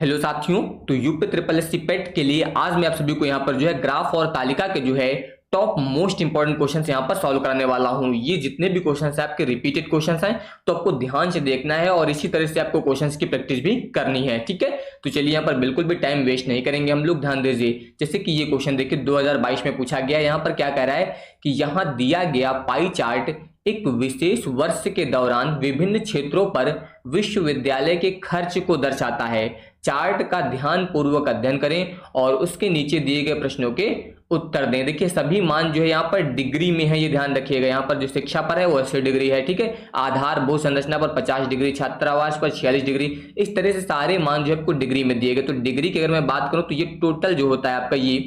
Hello साथियों, तो UP triple S C पेट के लिए आज मैं आप सभी को यहाँ पर जो है ग्राफ और तालिका के जो है टॉप मोस्ट इंपॉर्टेंट क्वेश्चंस यहाँ पर सॉल्व कराने वाला हूँ। ये जितने भी क्वेश्चंस हैं आपके रिपीटेड क्वेश्चंस हैं, तो आपको ध्यान से देखना है और इसी तरह से आपको क्वेश्चंस की प्रैक्टिस भी करनी है। ठीक है, तो चलिए यहाँ पर बिल्कुल भी टाइम वेस्ट नहीं करेंगे हम लोग। ध्यान दीजिए, जैसे कि ये क्वेश्चन देखिए 2022 में पूछा गया। यहाँ पर क्या कह रहा है कि यहाँ दिया गया पाई चार्ट एक विशेष वर्ष के दौरान विभिन्न क्षेत्रों पर विश्वविद्यालय के खर्च को दर्शाता है। चार्ट का ध्यान पूर्वक अध्ययन करें और उसके नीचे दिए गए प्रश्नों के उत्तर दें। देखिए सभी मान जो है यहाँ पर डिग्री में है, ये ध्यान रखिएगा। यहाँ पर जो शिक्षा पर है वो 80 डिग्री है। ठीक है, आधारभूत संरचना पर 50 डिग्री, छात्रावास पर 46 डिग्री, इस तरह से सारे मान जो है आपको डिग्री में दिए गए। तो डिग्री की अगर मैं बात करूं तो ये टोटल जो होता है आपका ये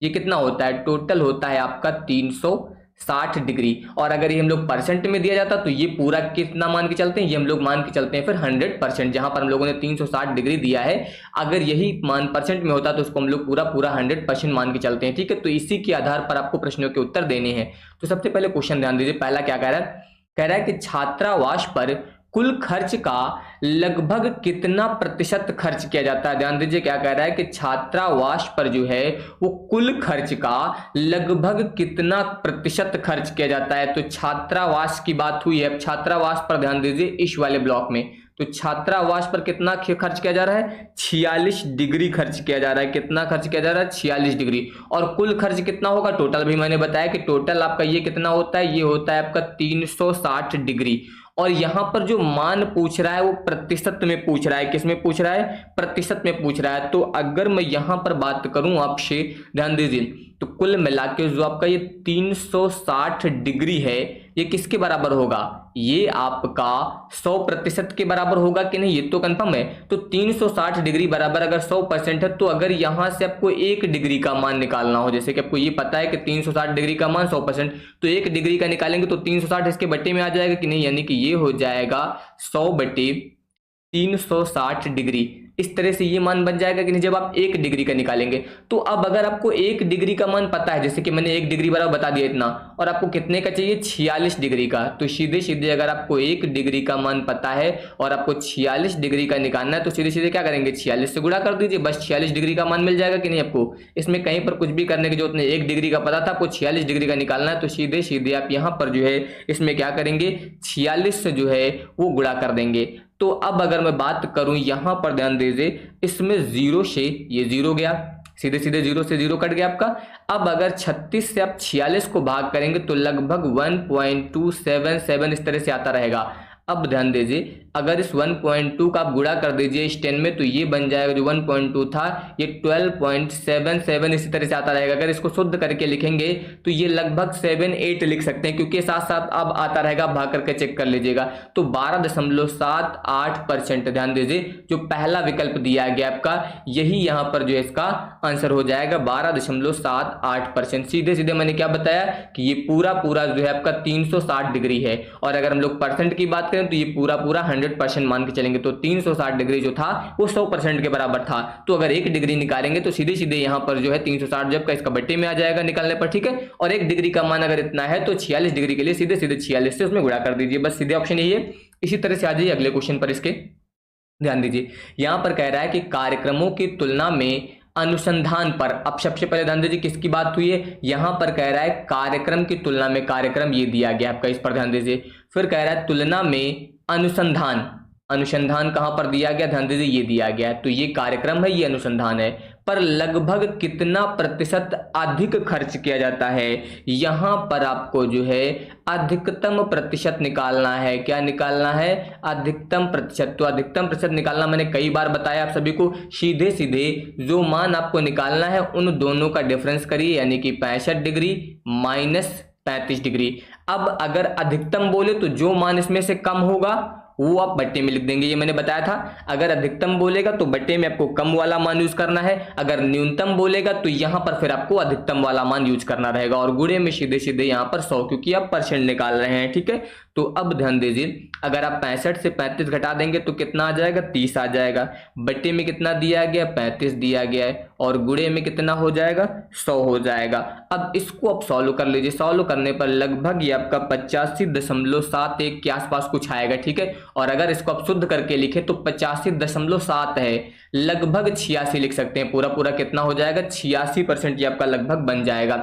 कितना होता है, टोटल होता है आपका 360 डिग्री। और अगर ये हम लोग परसेंट में दिया जाता तो ये पूरा कितना मान के चलते हैं, ये हम लोग मान के चलते हैं फिर 100%। जहां पर हम लोगों ने 360 डिग्री दिया है, अगर यही मान परसेंट में होता तो उसको हम लोग पूरा 100% मान के चलते हैं। ठीक है, तो इसी के आधार पर आपको प्रश्नों के उत्तर देने हैं। तो सबसे पहले क्वेश्चन ध्यान दीजिए, पहला क्या कह रहा है कि छात्रावास पर कुल खर्च का लगभग कितना प्रतिशत खर्च किया जाता है। ध्यान दीजिए क्या कह रहा है कि छात्रावास पर जो है वो कुल खर्च का लगभग कितना प्रतिशत खर्च किया जाता है। तो छात्रावास की बात हुई है। अब छात्रावास पर ध्यान दीजिए इस वाले ब्लॉक में, तो छात्रावास पर कितना खर्च किया जा रहा है, 46 डिग्री खर्च किया जा रहा है। कितना खर्च किया जा रहा है, 46 डिग्री। और कुल खर्च कितना होगा, टोटल भी मैंने बताया कि टोटल आपका ये कितना होता है, ये होता है आपका 360 डिग्री। और यहां पर जो मान पूछ रहा है वो प्रतिशत में पूछ रहा है। किस में पूछ रहा है, प्रतिशत में पूछ रहा है। तो अगर मैं यहां पर बात करूं आपसे, ध्यान दीजिए, तो कुल मिला के जो आपका ये 360 डिग्री है, ये किसके बराबर होगा, ये आपका 100% के बराबर होगा कि नहीं, ये तो कंफर्म है। तो 360 डिग्री बराबर अगर 100% है, तो अगर यहां से आपको 1 डिग्री का मान निकालना हो, जैसे कि आपको ये पता है कि 360 डिग्री का मान 100%, तो 1 डिग्री का निकालेंगे तो 360 इसके बट्टे में आ जाएगा कि नहीं, यानी कि ये हो जाएगा 100/360 डिग्री। इस तरह से ये मान बन जाएगा कि नहीं, जब आप 1 डिग्री का निकालेंगे। तो अब अगर आपको 1 डिग्री का मान पता है, जैसे कि मैंने 1 डिग्री बराबर बता दिया इतना, और आपको कितने का चाहिए, 46 डिग्री का, तो सीधे सीधे अगर आपको 1 डिग्री का मान पता है और आपको 46 डिग्री का निकालना है, तो सीधे सीधे क्या करेंगे, 46 से गुणा कर दीजिए, बस 46 डिग्री का मान मिल जाएगा कि नहीं आपको। इसमें कहीं पर कुछ भी करने की जरूरत नहीं, 1 डिग्री का पता था, आपको 46 डिग्री का निकालना है, तो सीधे सीधे आप यहाँ पर जो है इसमें क्या करेंगे, 46 से जो है वो गुणा कर देंगे। तो अब अगर मैं बात करूं यहां पर ध्यान दीजिए, इसमें 0 से ये 0 गया, सीधे सीधे 0 से 0 कट गया आपका। अब अगर 36 से आप 46 को भाग करेंगे तो लगभग 1.277 इस तरह से आता रहेगा। अब ध्यान दीजिए, अगर इस 1.2 का आप गुणा कर दीजिए इस 10 में, तो ये बन जाएगा, जो 1.2 था ये 12.77 इसी तरह से आता रहेगा। अगर इसको शुद्ध करके लिखेंगे तो ये लगभग 78 लिख सकते हैं, क्योंकि साथ साथ अब आता रहेगा, भाग करके चेक कर लीजिएगा। तो 12.78%, ध्यान दीजिए जो पहला विकल्प दिया गया आपका, यही यहां पर जो है इसका आंसर हो जाएगा, 12.78%। सीधे सीधे मैंने क्या बताया कि ये पूरा जो है आपका 360 डिग्री है। और अगर हम लोग परसेंट की बात करें तो ये पूरा 100% मान के चलेंगे। तो 360 डिग्री जो था वो 100% के बराबर था। तो अगर 1 डिग्री निकालेंगे तो सीधे सीधे यहां पर जो है 360 जब का इसका बट्टे में आ जाएगा निकालने पर। ठीक है, और 1 डिग्री का मान अगर इतना है तो 46 डिग्री के लिए सीधे सीधे 46 से उसमें गुणा कर दीजिए, बस सीधे ऑप्शन यही है। इसी तरह से आ जाइए अगले क्वेश्चन पर। इसके ध्यान दीजिए, यहां पर कह रहा है कि कार्यक्रमों की तुलना में अनुसंधान पर, अब सबसे पहले ध्यान दीजिए किसकी बात हुई है, यहां पर कह रहा है कार्यक्रम की तुलना में, कार्यक्रम ये दिया गया आपका, इस पर ध्यान दीजिए। फिर कह रहा है तुलना में अनुसंधान, अनुसंधान कहां पर दिया गया, ध्यान दीजिए ये दिया गया है, तो ये कार्यक्रम है, ये अनुसंधान है, पर लगभग कितना प्रतिशत अधिक खर्च किया जाता है। यहां पर आपको जो है अधिकतम प्रतिशत निकालना है। क्या निकालना है, अधिकतम प्रतिशत। तो अधिकतम प्रतिशत निकालना मैंने कई बार बताया आप सभी को, सीधे सीधे जो मान आपको निकालना है उन दोनों का डिफरेंस करिए, यानी कि 65 डिग्री माइनस 35 डिग्री। अब अगर अधिकतम बोले तो जो मान इसमें से कम होगा वो आप बट्टे में लिख देंगे, ये मैंने बताया था। अगर अधिकतम बोलेगा तो बट्टे में आपको कम वाला मान यूज करना है, अगर न्यूनतम बोलेगा तो यहां पर फिर आपको अधिकतम वाला मान यूज करना रहेगा, और गुणे में सीधे सीधे यहां पर 100, क्योंकि आप परसेंट निकाल रहे हैं। ठीक है, तो अब ध्यान दीजिए, अगर आप 65 से 35 घटा देंगे तो कितना आ जाएगा, 30 आ जाएगा। बटे में कितना दिया गया, 35 दिया गया है, और गुणे में कितना हो जाएगा, 100 हो जाएगा। अब इसको आप सॉल्व कर लीजिए। सॉल्व करने पर लगभग ये आपका 85.71 के आसपास कुछ आएगा, ठीक है। और अगर इसको आप शुद्ध करके लिखे तो 85.7 है, लगभग 86 लिख सकते हैं। पूरा पूरा कितना हो जाएगा, 86% ये आपका लगभग बन जाएगा।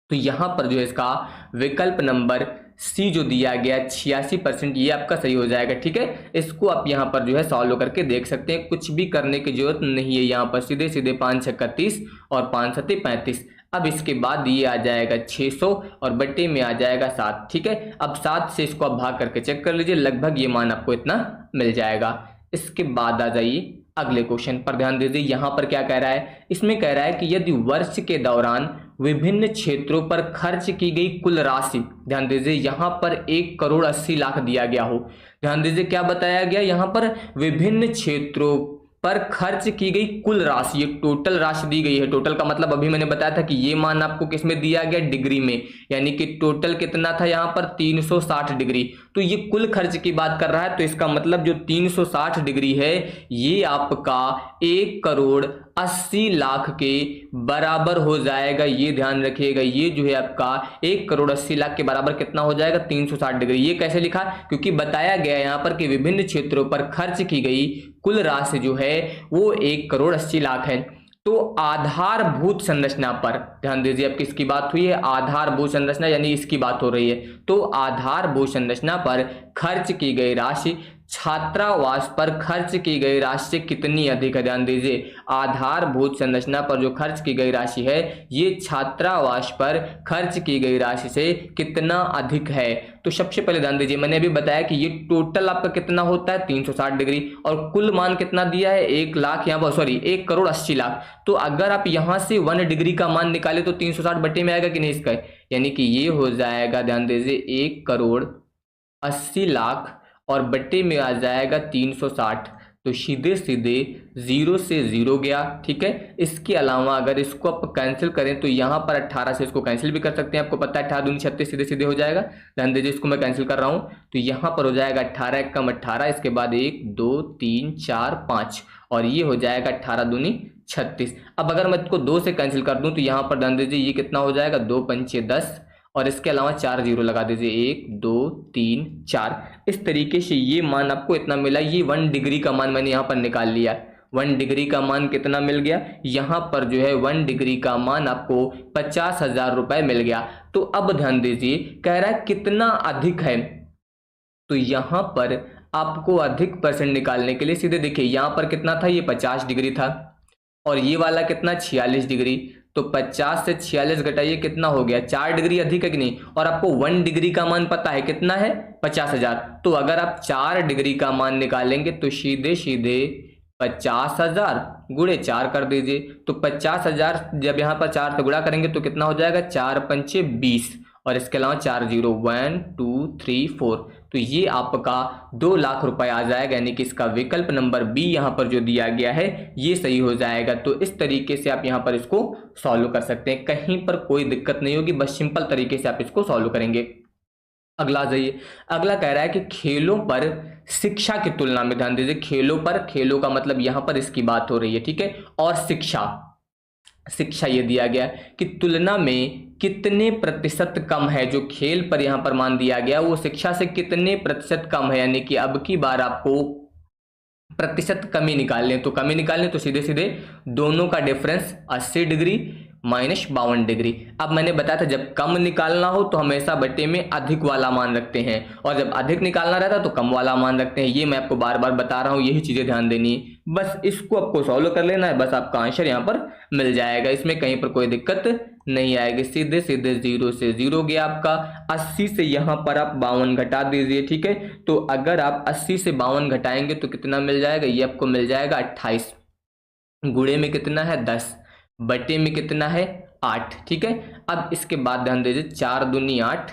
तो यहां पर जो है इसका विकल्प नंबर सी जो दिया गया 86%, ये आपका सही हो जाएगा, ठीक है। इसको आप यहां पर जो है सॉल्व करके देख सकते हैं, कुछ भी करने की जरूरत नहीं है। यहां पर सीधे सीधे 5 छक्का 30 और 5 सत्ते 35। अब इसके बाद ये आ जाएगा 600 और बट्टे में आ जाएगा 7, ठीक है। अब 7 से इसको आप भाग करके चेक कर लीजिए, लगभग ये मान आपको इतना मिल जाएगा। इसके बाद आ जाइए अगले क्वेश्चन पर, ध्यान दीजिए। यहां पर क्या कह रहा है, इसमें कह रहा है कि यदि वर्ष के दौरान विभिन्न क्षेत्रों पर खर्च की गई कुल राशि, ध्यान दीजिए यहां पर 1,80,00,000 दिया गया हो। ध्यान दीजिए क्या बताया गया, यहां पर विभिन्न क्षेत्रों पर खर्च की गई कुल राशि, ये टोटल राशि दी गई है। टोटल का मतलब अभी मैंने बताया था कि ये मान आपको किस में दिया गया, डिग्री में, यानी कि टोटल कितना था यहाँ पर 360 डिग्री। तो ये कुल खर्च की बात कर रहा है, तो इसका मतलब जो 360 डिग्री है ये आपका 1,80,00,000 के बराबर हो जाएगा। ये ध्यान रखिएगा, ये जो है आपका 1,80,00,000 के बराबर कितना हो जाएगा, 360 डिग्री। ये कैसे लिखा, क्योंकि बताया गया यहाँ पर कि विभिन्न क्षेत्रों पर खर्च की गई कुल राशि जो है वो 1,80,00,000 है। तो आधारभूत संरचना पर ध्यान दीजिए, अब किसकी बात हुई है, आधारभूत संरचना, यानी इसकी बात हो रही है। तो आधारभूत संरचना पर खर्च की गई राशि छात्रावास पर खर्च की गई राशि से कितनी अधिक है। ध्यान दीजिए, आधारभूत संरचना पर जो खर्च की गई राशि है ये छात्रावास पर खर्च की गई राशि से कितना अधिक है। तो सबसे पहले ध्यान दीजिए, मैंने अभी बताया कि ये टोटल आपका कितना होता है 360 डिग्री, और कुल मान कितना दिया है 1,00,000, यहाँ पर सॉरी 1,80,00,000। तो अगर आप यहां से 1 डिग्री का मान निकाले तो 360 बटे में आएगा कि नहीं इसका, यानी कि ये हो जाएगा, ध्यान दीजिए 1,80,00,000 और बट्टे में आ जाएगा 360। तो सीधे सीधे 0 से 0 गया, ठीक है। इसके अलावा अगर इसको आप कैंसिल करें तो यहाँ पर 18 से इसको कैंसिल भी कर सकते हैं, आपको पता है 18 दूनी 36 सीधे सीधे हो जाएगा। ध्यान दीजिए इसको मैं कैंसिल कर रहा हूँ, तो यहाँ पर हो जाएगा 18 एकम 18, इसके बाद 1 2 3 4 5 और ये हो जाएगा 18 दूनी 36। अब अगर मैं इसको 2 से कैंसिल कर दूं तो यहाँ पर ध्यान दीजिए ये कितना हो जाएगा, 2 पंचे 10 और इसके अलावा 4 जीरो लगा दीजिए, 1 2 3 4। इस तरीके से ये मान आपको इतना मिला। ये 1 डिग्री का मान मैंने यहाँ पर निकाल लिया। 1 डिग्री का मान कितना मिल गया, यहाँ पर जो है 1 डिग्री का मान आपको 50,000 रुपए मिल गया। तो अब ध्यान दीजिए कह रहा है कितना अधिक है, तो यहाँ पर आपको अधिक परसेंट निकालने के लिए सीधे देखिए यहाँ पर कितना था, ये 50 डिग्री था और ये वाला कितना 46 डिग्री। तो 50 से 46 घटाइए कितना हो गया, 4 डिग्री अधिक है कि नहीं। और आपको 1 डिग्री का मान पता है कितना है 50,000। तो अगर आप 4 डिग्री का मान निकालेंगे तो सीधे सीधे 50,000 गुणे 4 कर दीजिए। तो 50,000 जब यहाँ पर 4 से गुणा करेंगे तो कितना हो जाएगा, 4 पंचे 20 और इसके अलावा 4 जीरो 1 2 3 4। तो ये आपका 2 लाख रुपए आ जाएगा, यानी कि इसका विकल्प नंबर बी यहाँ पर जो दिया गया है ये सही हो जाएगा। तो इस तरीके से आप यहाँ पर इसको सॉल्व कर सकते हैं, कहीं पर कोई दिक्कत नहीं होगी, बस सिंपल तरीके से आप इसको सॉल्व करेंगे। अगला जाइए, अगला कह रहा है कि खेलों पर शिक्षा की तुलना में, ध्यान दीजिए खेलों पर, खेलों का मतलब यहाँ पर इसकी बात हो रही है, ठीक है। और शिक्षा ये दिया गया कि तुलना में कितने प्रतिशत कम है। जो खेल पर यहाँ पर मान दिया गया वो शिक्षा से कितने प्रतिशत कम है, यानी कि अब की बार आपको प्रतिशत कमी निकालने, तो कमी निकालने तो सीधे सीधे दोनों का डिफरेंस 80 डिग्री माइनस 52 डिग्री। अब मैंने बताया था जब कम निकालना हो तो हमेशा बटे में अधिक वाला मान रखते हैं और जब अधिक निकालना रहता तो कम वाला मान रखते हैं। ये मैं आपको बार बार बता रहा हूँ, यही चीजें ध्यान देनी है। बस इसको आपको सॉल्व कर लेना है, बस आपका आंसर यहाँ पर मिल जाएगा, इसमें कहीं पर कोई दिक्कत नहीं आएगी। सीधे सीधे 0 से 0 गया आपका। 80 से यहाँ पर आप 52 घटा दीजिए, ठीक है। तो अगर आप 80 से 52 घटाएंगे तो कितना मिल जाएगा, ये आपको मिल जाएगा 28। गुणे में कितना है 10, बटे में कितना है 8, ठीक है। अब इसके बाद ध्यान दीजिए 4 दूनी 8,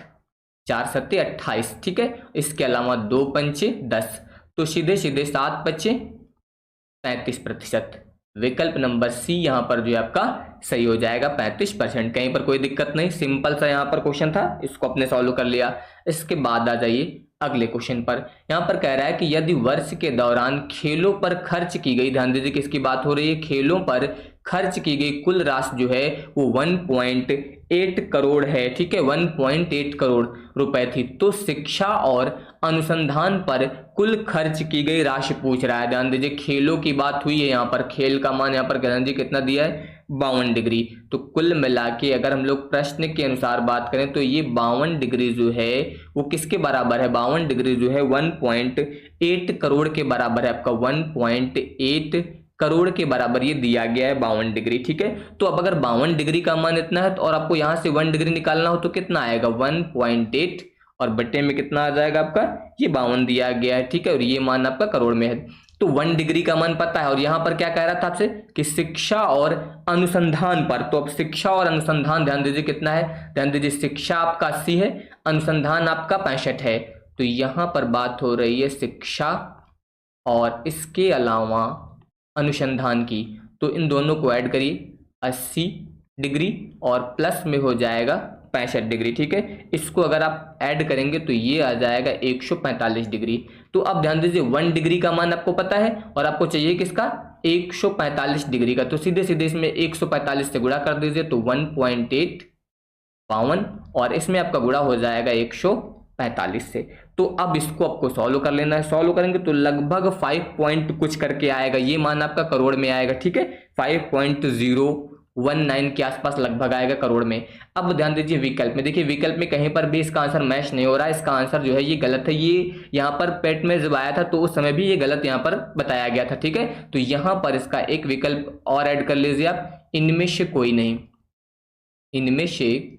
4 सत्ते 28, ठीक है। इसके अलावा 2 पंचे 10, तो सीधे सीधे 7 बचे 35%। विकल्प नंबर सी यहाँ पर जो है आपका सही हो जाएगा 35%। कहीं पर कोई दिक्कत नहीं, सिंपल सा यहाँ पर क्वेश्चन था, इसको अपने सॉल्व कर लिया। इसके बाद आ जाइए अगले क्वेश्चन पर। यहाँ पर कह रहा है कि यदि वर्ष के दौरान खेलों पर खर्च की गई, ध्यान दीजिए किसकी बात हो रही है, खेलों पर खर्च की गई कुल राशि जो है वो 1.8 करोड़ है, ठीक है, 1.8 करोड़ रुपए थी, तो शिक्षा और अनुसंधान पर कुल खर्च की गई राशि पूछ रहा है। ध्यान दीजिए खेलों की बात हुई है, यहाँ पर खेल का मान यहाँ पर ध्यान दीजिए कितना दिया है 52 डिग्री। तो कुल मिला के अगर हम लोग प्रश्न के अनुसार बात करें तो ये 52 डिग्री जो है वो किसके बराबर है, 52 डिग्री जो है 1.8 करोड़ के बराबर है, आपका 1.8 करोड़ के बराबर ये दिया गया है 52 डिग्री, ठीक है। तो अब अगर 52 डिग्री का मान इतना है तो और आपको यहां से 1 डिग्री निकालना हो तो कितना आएगा 1.8 और बट्टे में कितना आ जाएगा आपका ये 52 दिया गया है, ठीक है, और ये मान आपका करोड़ में है। तो 1 डिग्री का मान पता है और यहाँ पर क्या कह रहा था आपसे कि शिक्षा और अनुसंधान पर, तो अब शिक्षा और अनुसंधान ध्यान दीजिए कितना है, ध्यान दीजिए शिक्षा आपका 80 है, अनुसंधान आपका 65 है। तो यहाँ पर बात हो रही है शिक्षा और इसके अलावा अनुसंधान की, तो इन दोनों को ऐड करिए 80 डिग्री और प्लस में हो जाएगा 65 डिग्री, ठीक है। इसको अगर आप ऐड करेंगे तो ये आ जाएगा 145 डिग्री। तो अब ध्यान दीजिए 1 डिग्री का मान आपको पता है और आपको चाहिए किसका 145 डिग्री का, तो सीधे सीधे इसमें 145 से गुणा कर दीजिए तो 1.8 52 और इसमें आपका गुणा हो जाएगा 145 से। तो अब इसको आपको सॉल्व कर लेना है, सॉल्व करेंगे तो लगभग 5 पॉइंट कुछ करके आएगा, ये मान आपका करोड़ में आएगा, ठीक है, 5.019 के आसपास लगभग आएगा करोड़ में। अब ध्यान दीजिए विकल्प में, देखिए विकल्प में कहीं पर भी इसका आंसर मैच नहीं हो रहा है, इसका आंसर जो है ये गलत है। ये यहाँ पर पेट में जब आया था तो उस समय भी ये गलत यहाँ पर बताया गया था, ठीक है। तो यहाँ पर इसका एक विकल्प और ऐड कर लीजिए आप, इनमें से कोई नहीं, इनमें से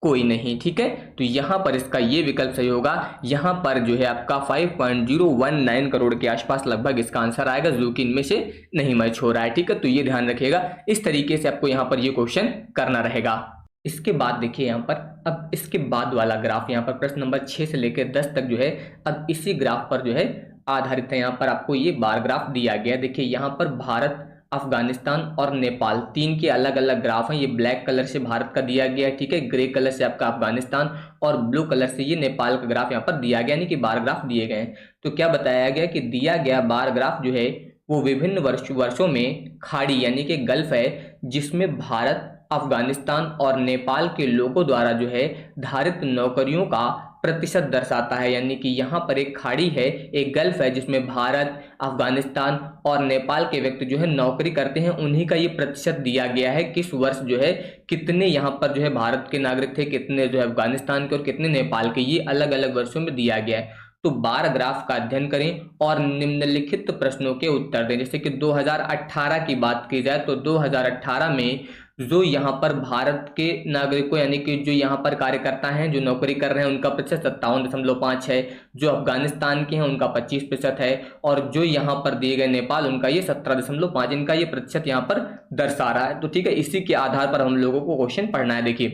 कोई नहीं, ठीक है। तो यहां पर इसका ये विकल्प सही होगा, यहां पर जो है आपका 5.019 करोड़ के आसपास लगभग इसका आंसर आएगा, जो कि इनमें से नहीं मैच हो रहा है, ठीक है। तो ये ध्यान रखिएगा, इस तरीके से आपको यहां पर ये क्वेश्चन करना रहेगा। इसके बाद देखिए यहाँ पर, अब इसके बाद वाला ग्राफ यहाँ पर प्रश्न नंबर 6 से लेकर 10 तक जो है अब इसी ग्राफ पर जो है आधारित है। यहाँ पर आपको ये बार ग्राफ दिया गया है, देखिए यहाँ पर भारत, अफगानिस्तान और नेपाल तीन के अलग अलग ग्राफ हैं। ये ब्लैक कलर से भारत का दिया गया है, ठीक है, ग्रे कलर से आपका अफगानिस्तान और ब्लू कलर से ये नेपाल का ग्राफ यहाँ पर दिया गया, यानी कि बार ग्राफ दिए गए हैं। तो क्या बताया गया कि दिया गया बार ग्राफ जो है वो विभिन्न वर्षों में खाड़ी यानी कि गल्फ है, जिसमें भारत, अफगानिस्तान और नेपाल के लोगों द्वारा जो है धारित नौकरियों का प्रतिशत दर्शाता है। यानी कि यहाँ पर एक खाड़ी है, एक गल्फ है, जिसमें भारत, अफगानिस्तान और नेपाल के व्यक्ति जो है नौकरी करते हैं, उन्हीं का ये प्रतिशत दिया गया है, किस वर्ष जो है कितने यहाँ पर जो है भारत के नागरिक थे, कितने जो है अफगानिस्तान के और कितने नेपाल के, ये अलग अलग वर्षों में दिया गया है। तो बार ग्राफ का अध्ययन करें और निम्नलिखित प्रश्नों के उत्तर दें। जैसे कि 2018 की बात की जाए तो 2018 में जो यहाँ पर भारत के नागरिकों यानी कि जो यहाँ पर कार्यकर्ता हैं, जो नौकरी कर रहे हैं, उनका प्रतिशत 57.5 है, जो अफगानिस्तान के हैं उनका 25% है, और जो यहाँ पर दिए गए नेपाल उनका ये 17.5, इनका ये प्रतिशत यहाँ पर दर्शा रहा है। तो ठीक है, इसी के आधार पर हम लोगों को क्वेश्चन पढ़ना है। देखिए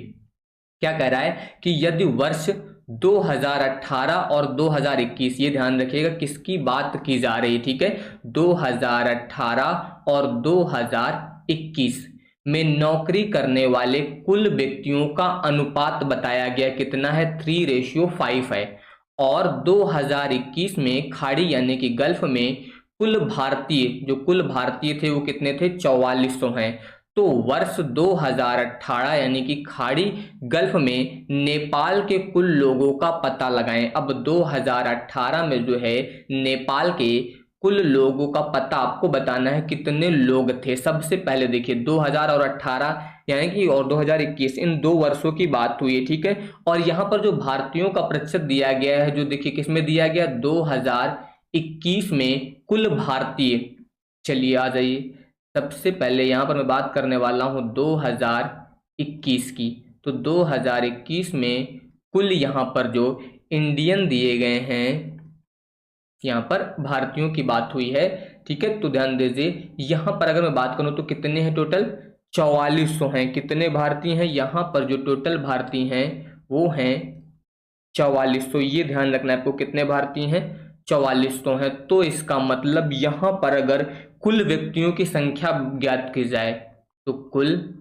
क्या कह रहा है कि यदि वर्ष 2018 और 2021, ये ध्यान रखिएगा किसकी बात की जा रही है, ठीक है, 2018 और 2021 में नौकरी करने वाले कुल व्यक्तियों का अनुपात बताया गया कितना है, 3:5 है। और 2021 में खाड़ी यानी कि गल्फ में कुल भारतीय, जो कुल भारतीय थे वो कितने थे, 4400 हैं। तो वर्ष 2018 यानी कि खाड़ी गल्फ में नेपाल के कुल लोगों का पता लगाएं। अब 2018 में जो है नेपाल के कुल लोगों का पता आपको बताना है कितने लोग थे। सबसे पहले देखिए 2000 और 18 यानी कि और 2021 इन 2 वर्षों की बात हुई है, ठीक है। और यहाँ पर जो भारतीयों का प्रतिशत दिया गया है, जो देखिए किसमें दिया गया, 2021 में कुल भारतीय। चलिए आ जाइए, सबसे पहले यहाँ पर मैं बात करने वाला हूँ 2021 की। तो 2021 में कुल यहाँ पर जो इंडियन दिए गए हैं, यहाँ पर भारतीयों की बात हुई है, ठीक है। तो ध्यान दीजिए यहाँ पर अगर मैं बात करूँ तो कितने हैं, टोटल 4400 हैं। कितने भारतीय हैं, यहाँ पर जो टोटल भारतीय हैं वो हैं 4400। ये ध्यान रखना है आपको, कितने भारतीय हैं, 4400 है। तो इसका मतलब यहां पर अगर कुल व्यक्तियों की संख्या ज्ञात की जाए तो कुल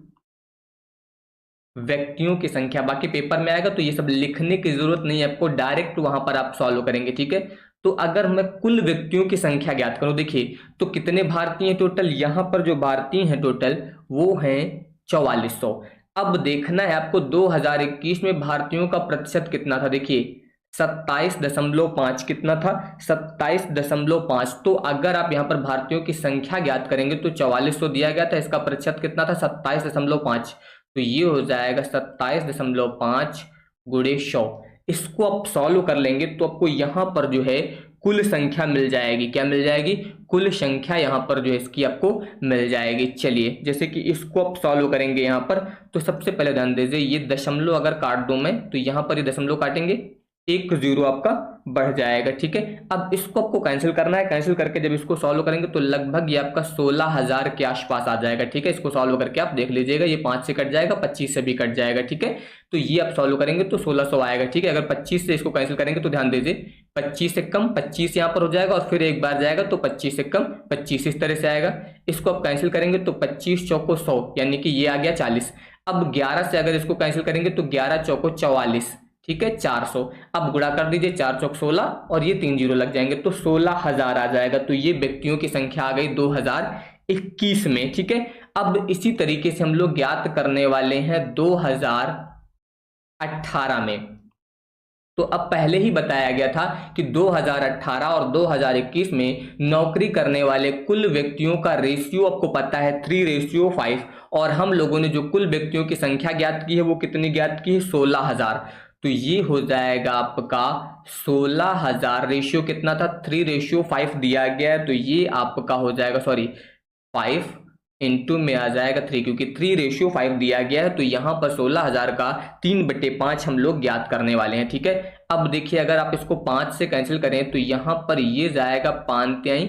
व्यक्तियों की संख्या, बाकी पेपर में आएगा तो ये सब लिखने की जरूरत नहीं है आपको, डायरेक्ट वहां पर आप सॉल्व करेंगे, ठीक है। तो अगर मैं कुल व्यक्तियों की संख्या ज्ञात करूं, देखिए तो कितने भारतीय हैं टोटल, यहां पर जो भारतीय हैं टोटल वो हैं 4400। अब देखना है आपको 2021 में भारतीयों का प्रतिशत कितना था, देखिए 27.5 कितना था, 27.5। तो अगर आप यहाँ पर भारतीयों की संख्या ज्ञात करेंगे तो 4400 दिया गया था, इसका प्रतिशत कितना था 27.5, तो ये हो जाएगा 27.5 गुणे 100। इसको आप सॉल्व कर लेंगे तो आपको यहां पर जो है कुल संख्या मिल जाएगी, क्या मिल जाएगी, कुल संख्या यहां पर जो है इसकी आपको मिल जाएगी। चलिए जैसे कि इसको आप सॉल्व करेंगे यहां पर, तो सबसे पहले ध्यान दीजिए ये दशमलव अगर काट दूं मैं तो यहां पर ये दशमलव काटेंगे, 1 0 आपका बढ़ जाएगा, ठीक है। अब इसको आपको कैंसिल करना है, कैंसिल करके जब इसको सॉल्व करेंगे तो लगभग ये आपका 16,000 के आसपास आ जाएगा, ठीक है। इसको सॉल्व करके आप देख लीजिएगा, ये 5 से कट जाएगा, 25 से भी कट जाएगा, ठीक है। तो ये आप सॉल्व करेंगे तो 1600 आएगा, ठीक है। अगर 25 से इसको कैंसिल करेंगे तो ध्यान दीजिए 25 से कम 25 यहाँ पर हो जाएगा और फिर एक बार जाएगा तो 25 से कम 25 इस तरह से आएगा। इसको आप कैंसिल करेंगे तो 25 चौको 100 यानी कि ये आ गया 40। अब 11 से अगर इसको कैंसिल करेंगे तो 11 चौको 44, ठीक है 400। अब गुणा कर दीजिए 4 चौक 16 और ये 3 जीरो लग जाएंगे तो 16,000 आ जाएगा। तो ये व्यक्तियों की संख्या आ गई 2021 में, ठीक है। अब इसी तरीके से हम लोग ज्ञात करने वाले हैं 2018 में। तो अब पहले ही बताया गया था कि 2018 और 2021 में नौकरी करने वाले कुल व्यक्तियों का रेशियो आपको पता है 3:5, और हम लोगों ने जो कुल व्यक्तियों की संख्या ज्ञात की है वो कितनी ज्ञात की है 16,000। तो ये हो जाएगा आपका 16,000, रेशियो कितना था 3:5 दिया गया है, तो ये आपका हो जाएगा 5 इंटू में आ जाएगा 3, क्योंकि 3:5 दिया गया है। तो यहाँ पर 16,000 का 3/5 हम लोग ज्ञात करने वाले हैं, ठीक है। अब देखिए अगर आप इसको 5 से कैंसिल करें तो यहाँ पर ये जाएगा 5 तिहाई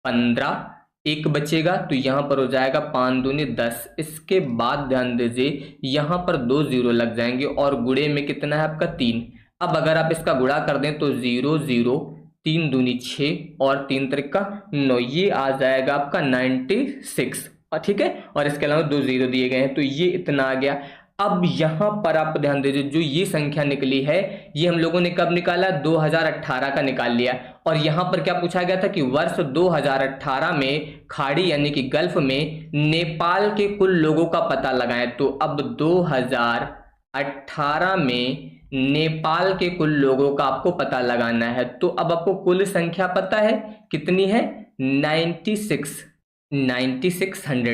15, एक बचेगा तो यहाँ पर हो जाएगा 5 दूनी 10। इसके बाद ध्यान दीजिए यहाँ पर 2 जीरो लग जाएंगे और गुणे में कितना है आपका 3। अब अगर आप इसका गुणा कर दें तो 0 0, 3 दूनी 6 और 3 त्रिका 9, ये आ जाएगा आपका 96, ठीक है। और इसके अलावा 2 जीरो दिए गए हैं तो ये इतना आ गया। अब यहां पर आप ध्यान दीजिए जो ये संख्या निकली है ये हम लोगों ने कब निकाला, 2018 का निकाल लिया। और यहां पर क्या पूछा गया था कि वर्ष 2018 में खाड़ी यानी कि गल्फ में नेपाल के कुल लोगों का पता लगाएं। तो अब 2018 में नेपाल के कुल लोगों का आपको पता लगाना है। तो अब आपको कुल संख्या पता है कितनी है, 9600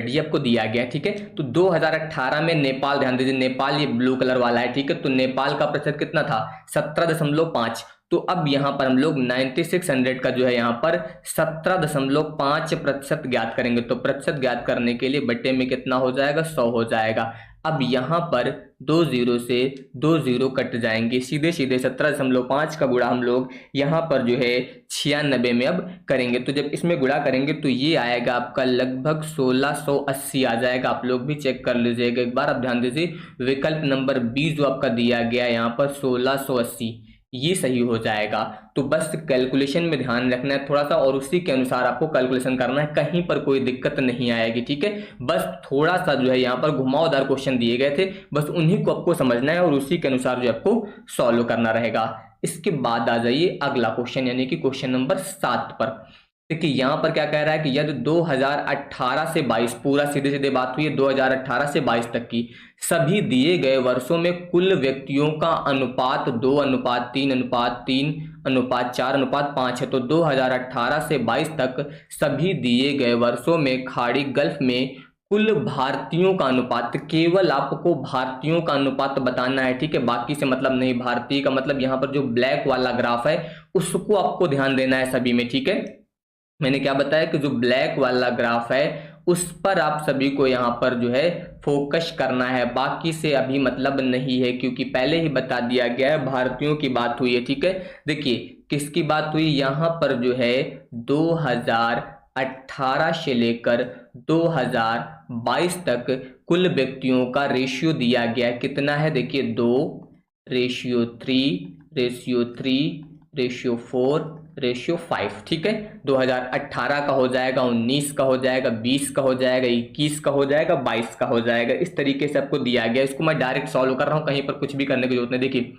ये आपको दिया गया, ठीक है। तो 2018 में नेपाल, ध्यान दीजिए नेपाल ये ब्लू कलर वाला है, ठीक है। तो नेपाल का प्रतिशत कितना था 17.5। तो अब यहाँ पर हम लोग 9600 का जो है यहाँ पर 17.5% ज्ञात करेंगे। तो प्रतिशत ज्ञात करने के लिए बट्टे में कितना हो जाएगा 100 हो जाएगा। अब यहाँ पर 2 जीरो से 2 जीरो कट जाएंगे, सीधे सीधे 17.5 का गुणा हम लोग यहाँ पर जो है 96 में अब करेंगे। तो जब इसमें गुणा करेंगे तो ये आएगा आपका लगभग 1680 आ जाएगा। आप लोग भी चेक कर लीजिएगा एक बार। आप ध्यान दीजिए विकल्प नंबर 20 जो आपका दिया गया यहाँ पर 1680 ये सही हो जाएगा। तो बस कैलकुलेशन में ध्यान रखना है थोड़ा सा और उसी के अनुसार आपको कैलकुलेशन करना है, कहीं पर कोई दिक्कत नहीं आएगी, ठीक है। बस थोड़ा सा जो है यहाँ पर घुमावदार क्वेश्चन दिए गए थे, बस उन्हीं को आपको समझना है और उसी के अनुसार जो आपको सॉल्व करना रहेगा। इसके बाद आ जाइए अगला क्वेश्चन यानी कि क्वेश्चन नंबर 7 पर। देखिए यहाँ पर क्या कह रहा है कि यदि 2018 से 22, पूरा सीधे सीधे बात हुई है 2018 से 22 तक की सभी दिए गए वर्षों में कुल व्यक्तियों का अनुपात 2:3:3:4:5 है। तो 2018 से 22 तक सभी दिए गए वर्षों में खाड़ी गल्फ में कुल भारतीयों का अनुपात, केवल आपको भारतीयों का अनुपात बताना है, ठीक है। बाकी से मतलब नहीं, भारतीय का मतलब यहाँ पर जो ब्लैक वाला ग्राफ है उसको आपको ध्यान देना है सभी में, ठीक है। मैंने क्या बताया कि जो ब्लैक वाला ग्राफ है उस पर आप सभी को यहाँ पर जो है फोकस करना है, बाकी से अभी मतलब नहीं है, क्योंकि पहले ही बता दिया गया है भारतीयों की बात हुई है, ठीक है। देखिए किसकी बात हुई यहाँ पर जो है 2018 से लेकर 2022 तक कुल व्यक्तियों का रेशियो दिया गया कितना है, देखिए 2:3:3:4 रेशियो 5, ठीक है। 2018 का हो जाएगा, 19 का हो जाएगा, 20 का हो जाएगा, 21 का हो जाएगा, 22 का हो जाएगा। इस तरीके से आपको दिया गया। इसको मैं डायरेक्ट सॉल्व कर रहा हूं, कहीं पर कुछ भी करने की जरूरत नहीं। देखिए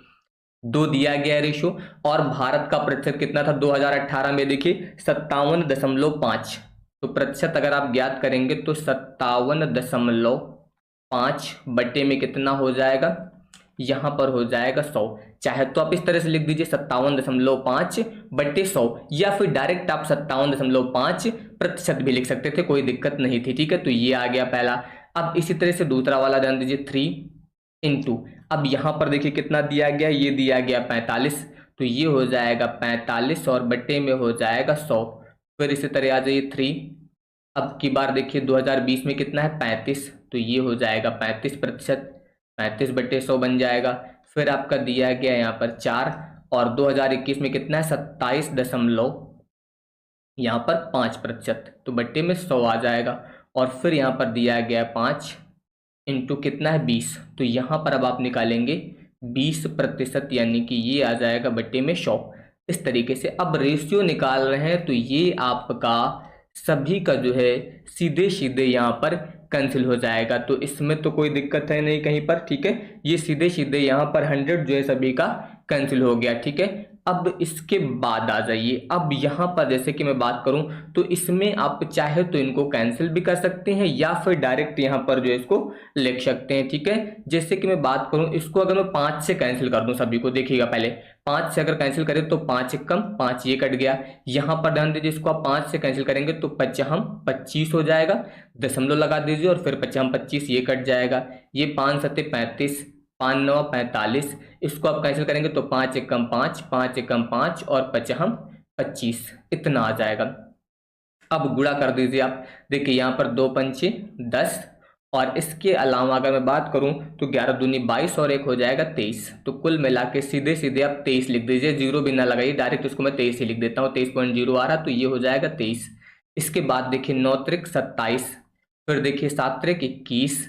2 दिया गया है रेशियो, और भारत का प्रतिशत कितना था 2018 में, देखिए 57.5। तो प्रतिशत अगर आप ज्ञात करेंगे तो 57.5 बटे में कितना हो जाएगा, यहां पर हो जाएगा 100। चाहे तो आप इस तरह से लिख दीजिए 57.5 बटे 100, या फिर डायरेक्ट आप 57.5% भी लिख सकते थे, कोई दिक्कत नहीं थी, ठीक है। तो ये आ गया पहला। अब इसी तरह से दूसरा वाला ध्यान दीजिए 3 इंटू, अब यहां पर देखिए कितना दिया गया, ये दिया गया 45, तो ये हो जाएगा 45 और बटे में हो जाएगा 100। फिर इसी तरह आ जाइए 3, अब की बार देखिए 2020 में कितना है 35, तो ये हो जाएगा 35%, 35 बटे 100 बन जाएगा। फिर आपका दिया गया यहाँ पर 4, और 2021 में कितना है 27.5%, तो बट्टे में 100 आ जाएगा। और फिर यहाँ पर दिया गया 5 इंटू कितना है 20, तो यहाँ पर अब आप निकालेंगे 20%, यानी कि ये आ जाएगा बट्टे में 100। इस तरीके से अब रेशियो निकाल रहे हैं, तो ये आपका सभी का जो है सीधे सीधे यहाँ पर कैंसिल हो जाएगा, तो इसमें तो कोई दिक्कत है नहीं कहीं पर, ठीक है। ये सीधे सीधे यहाँ पर 100 जो है सभी का कैंसिल हो गया, ठीक है। अब इसके बाद आ जाइए, अब यहाँ पर जैसे कि मैं बात करूं तो इसमें आप चाहे तो इनको कैंसिल भी कर सकते हैं, या फिर डायरेक्ट यहाँ पर जो है इसको लिख सकते हैं, ठीक है। जैसे कि मैं बात करूं, इसको अगर मैं 5 से कैंसिल कर दूं सभी को, देखिएगा पहले 5 से अगर कैंसिल करें तो 5 एक कम 5, ये कट गया। यहाँ पर ध्यान दीजिए, इसको आप 5 से कैंसिल करेंगे तो 25 हो जाएगा, दशमलव लगा दीजिए, और फिर 25, ये कट जाएगा। ये 5 सत्ते 35, 5 9 45, इसको आप कैंसिल करेंगे तो 5 एक कम 5, 5 एक कम 5, और 25, इतना आ जाएगा। अब गुणा कर दीजिए आप, देखिए यहाँ पर 2 पंचे 10, और इसके अलावा अगर मैं बात करूं तो 11 दूनी 22 और 1 हो जाएगा 23। तो कुल मिला के सीधे सीधे आप 23 लिख दीजिए, जीरो भी ना लगाइए, डायरेक्ट इसको मैं 23 ही लिख देता हूँ, 23.0 आ रहा, तो ये हो जाएगा 23। इसके बाद देखिए 9 त्रिक 27, फिर देखिए 7 त्रिक 21,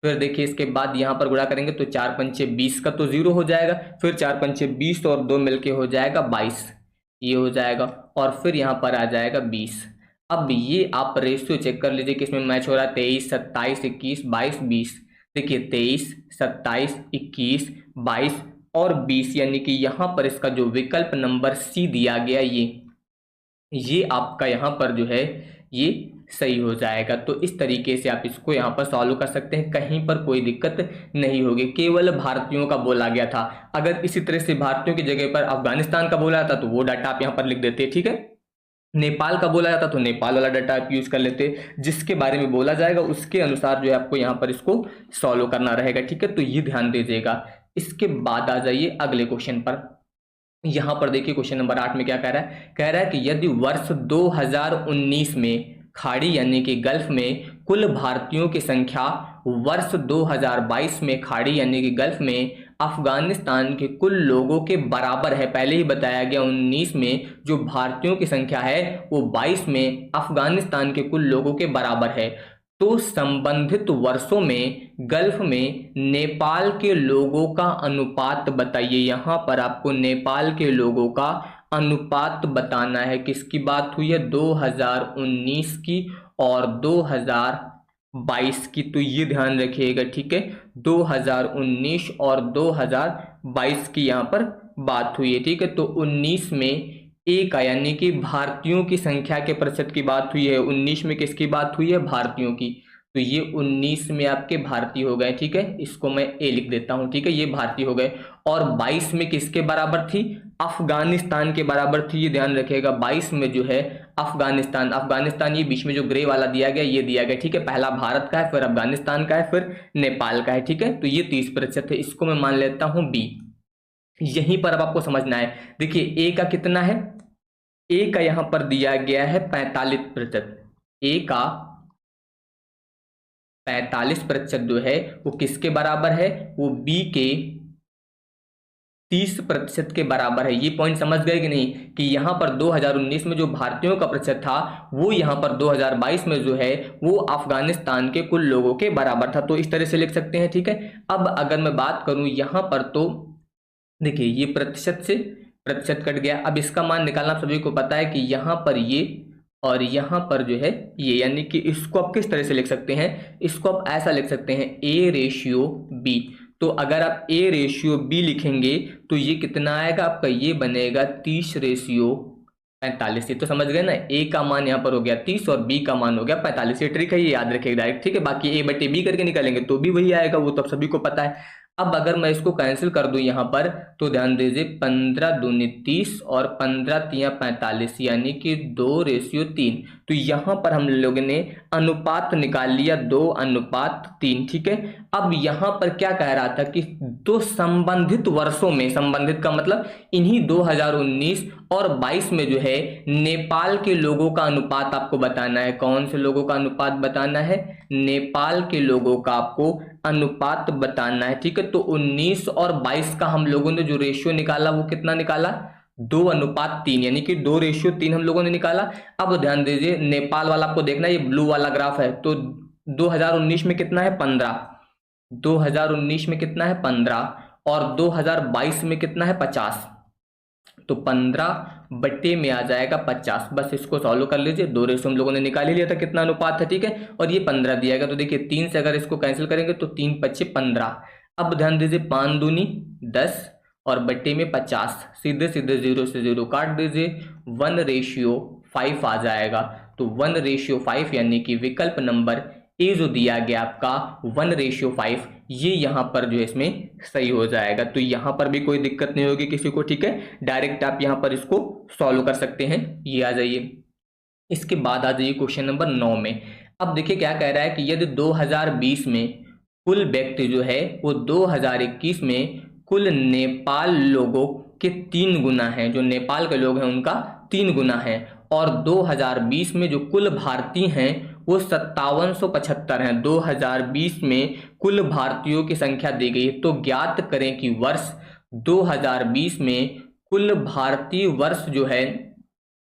फिर देखिए इसके बाद यहाँ पर गुणा करेंगे तो 4 पंचे 20 का तो 0 हो जाएगा, फिर 4 पंचे 20 और 2 मिलके हो जाएगा 22, ये हो जाएगा, और फिर यहाँ पर आ जाएगा 20। अब ये आप रेशियो चेक कर लीजिए किसमें मैच हो रहा है, 23 27 21 22 20। देखिए 23 27 21 22 और 20, यानी कि यहाँ पर इसका जो विकल्प नंबर सी दिया गया, ये आपका यहाँ पर जो है ये सही हो जाएगा। तो इस तरीके से आप इसको यहाँ पर सॉल्व कर सकते हैं, कहीं पर कोई दिक्कत नहीं होगी। केवल भारतीयों का बोला गया था, अगर इसी तरह से भारतीयों की जगह पर अफगानिस्तान का बोला जाता तो वो डाटा आप यहाँ पर लिख देते, ठीक है। नेपाल का बोला जाता तो नेपाल वाला डाटा आप यूज कर लेते, जिसके बारे में बोला जाएगा उसके अनुसार जो है आपको यहाँ पर इसको सॉल्व करना रहेगा, ठीक है। तो ये ध्यान दीजिएगा। इसके बाद आ जाइए अगले क्वेश्चन पर। यहाँ पर देखिए क्वेश्चन नंबर 8 में क्या कह रहा है कि यदि वर्ष 2019 में खाड़ी यानी कि गल्फ में कुल भारतीयों की संख्या वर्ष 2022 में खाड़ी यानी कि गल्फ में अफगानिस्तान के कुल लोगों के बराबर है, पहले ही बताया गया 19 में जो भारतीयों की संख्या है वो 22 में अफगानिस्तान के कुल लोगों के बराबर है, तो संबंधित वर्षों में गल्फ में नेपाल के लोगों का अनुपात बताइए। यहाँ पर आपको नेपाल के लोगों का अनुपात बताना है। किसकी बात हुई है, 2019 की और 2022 की, तो ये ध्यान रखिएगा, ठीक है। 2019 और 2022 की यहाँ पर बात हुई है, ठीक है। तो 19 में एक यानी कि भारतीयों की संख्या के प्रतिशत की बात हुई है, 19 में किसकी बात हुई है, भारतीयों की, तो ये 19 में आपके भारतीय हो गए, ठीक है। इसको मैं ए लिख देता हूं, ठीक है, ये भारतीय हो गए। और 22 में किसके बराबर थी, अफगानिस्तान के बराबर थी, ये ध्यान रखिएगा। 22 में जो है अफगानिस्तान ये बीच में जो ग्रे वाला दिया गया ये दिया गया, ठीक है। पहला भारत का है, फिर अफगानिस्तान का है, फिर नेपाल का है, ठीक है। तो ये 30% है, इसको मैं मान लेता हूं बी। यहीं पर अब आपको समझना है, देखिए ए का कितना है, ए का यहां पर दिया गया है 45%, ए का 45% जो है वो किसके बराबर है, वो बी के 30% के बराबर है। ये पॉइंट समझ गए कि नहीं, कि यहां पर 2019 में जो भारतीयों का प्रतिशत था वो यहां पर 2022 में जो है वो अफगानिस्तान के कुल लोगों के बराबर था, तो इस तरह से लिख सकते हैं, ठीक है। अब अगर मैं बात करूं यहां पर, तो देखिए ये प्रतिशत से प्रतिशत कट गया। अब इसका मान निकालना आप सभी को पता है कि यहाँ पर ये और यहाँ पर जो है ये, यानी कि इसको आप किस तरह से लिख सकते हैं, इसको आप ऐसा लिख सकते हैं A/B। तो अगर आप A/B लिखेंगे तो ये कितना आएगा आपका, ये बनेगा 30/45। ये तो समझ गए ना, A का मान यहाँ पर हो गया 30 और B का मान हो गया 45। ये ट्रिक है, ये याद रखिएगा डायरेक्ट, ठीक है। बाकी A/B करके निकालेंगे तो भी वही आएगा, वो तो आप सभी को पता है। अब अगर मैं इसको कैंसिल कर दूं यहाँ पर, तो ध्यान दीजिए 15 दूनी 30 और 15 तिया 45, यानी कि 2/3। तो यहाँ पर हम लोगों ने अनुपात निकाल लिया 2:3, ठीक है। अब यहाँ पर क्या कह रहा था कि दो संबंधित वर्षों में, संबंधित का मतलब इन्हीं 2019 और 22 में जो है नेपाल के लोगों का अनुपात आपको बताना है। कौन से लोगों का अनुपात बताना है, नेपाल के लोगों का आपको अनुपात बताना है, ठीक है। तो 19 और 22 का हम लोगों ने जो रेशियो निकाला वो कितना निकाला, 2:3, यानी कि 2/3 हम लोगों ने निकाला। अब ध्यान दीजिए नेपाल वाला आपको देखना है, ये ब्लू वाला ग्राफ है। तो 2019 में कितना है 15, 2019 में कितना है 15 और 2022 में कितना है 50। तो 15 बट्टे में आ जाएगा 50। बस इसको सॉल्व कर लीजिए, 2 रेशो हम लोगों ने निकाल ही लिया था कितना अनुपात है, ठीक है। और ये 15 दिया गया, तो देखिए 3 से अगर इसको कैंसिल करेंगे तो 3×5 = 15। अब ध्यान दीजिए 5 दूनी 10 और बट्टे में 50, सीधे सीधे 0 से 0 काट दीजिए, 1/5 आ जाएगा। तो 1/5 यानी कि विकल्प नंबर ए जो दिया गया आपका 1/5, ये यहाँ पर जो है इसमें सही हो जाएगा। तो यहाँ पर भी कोई दिक्कत नहीं होगी किसी को, ठीक है। डायरेक्ट आप यहाँ पर इसको सॉल्व कर सकते हैं। ये आ जाइए, इसके बाद आ जाइए क्वेश्चन नंबर 9 में। अब देखिए क्या कह रहा है कि यदि 2020 में कुल व्यक्ति जो है वो 2021 में कुल नेपाल लोगों के 3 गुना है, जो नेपाल के लोग हैं उनका 3 गुना है, और 2020 में जो कुल भारतीय हैं वो 5775 हैं। 2020 में कुल भारतीयों की संख्या दी गई है। तो ज्ञात करें कि वर्ष 2020 में कुल भारतीय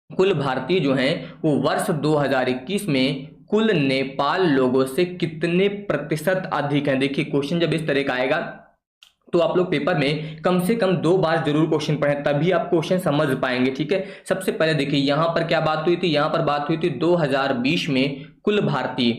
कुल भारतीय जो हैं वो वर्ष 2021 में कुल नेपाल लोगों से कितने प्रतिशत अधिक हैं। देखिए क्वेश्चन जब इस तरह का आएगा तो आप लोग पेपर में कम से कम 2 बार जरूर क्वेश्चन पढ़ें, तभी आप क्वेश्चन समझ पाएंगे, ठीक है। सबसे पहले देखिए यहां पर क्या बात हुई थी, यहां पर बात हुई थी 2020 में कुल भारतीय,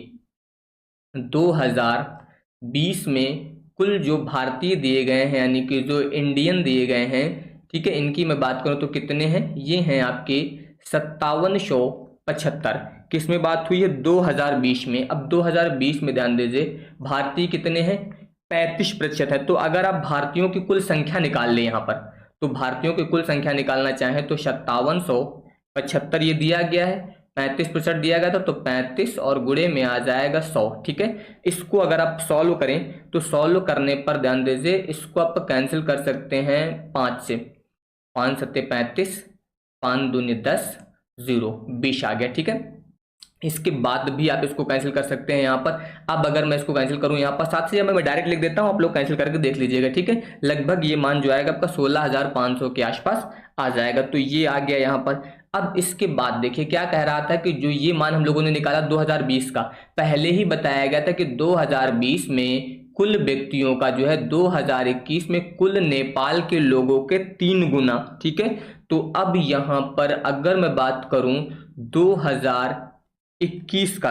2020 में कुल जो भारतीय दिए गए हैं, यानी कि जो इंडियन दिए गए हैं, ठीक है, इनकी मैं बात करूं तो कितने हैं, ये हैं आपके 5775। किसमें बात हुई है, 2020 में। अब 2020 में ध्यान दीजिए भारतीय कितने हैं, 35% है। तो अगर आप भारतीयों की कुल संख्या निकाल लें यहाँ पर, तो भारतीयों की कुल संख्या निकालना चाहें तो 5775 ये दिया गया है, 35% दिया गया था, तो 35 और गुणे में आ जाएगा 100, ठीक है। इसको अगर आप सॉल्व करें तो सॉल्व करने पर ध्यान दीजिए इसको आप कैंसिल कर सकते हैं 5 से, 5 7 35, 5 दूनी 10, 0 20 आ गया, ठीक है। इसके बाद भी आप इसको कैंसिल कर सकते हैं यहाँ पर। अब अगर मैं इसको कैंसिल करूँ यहाँ पर 7 से, मैं डायरेक्ट लिख देता हूँ, आप लोग कैंसिल करके देख लीजिएगा, ठीक है। लगभग ये मान जो आएगा आपका 16,500 के आसपास आ जाएगा। तो ये आ गया यहाँ पर। अब इसके बाद देखिए क्या कह रहा था कि जो ये मान हम लोगों ने निकाला 2020 का, पहले ही बताया गया था कि 2020 में कुल व्यक्तियों का जो है 2021 में कुल नेपाल के लोगों के 3 गुना, ठीक है। तो अब यहाँ पर अगर मैं बात करूं 2021 का,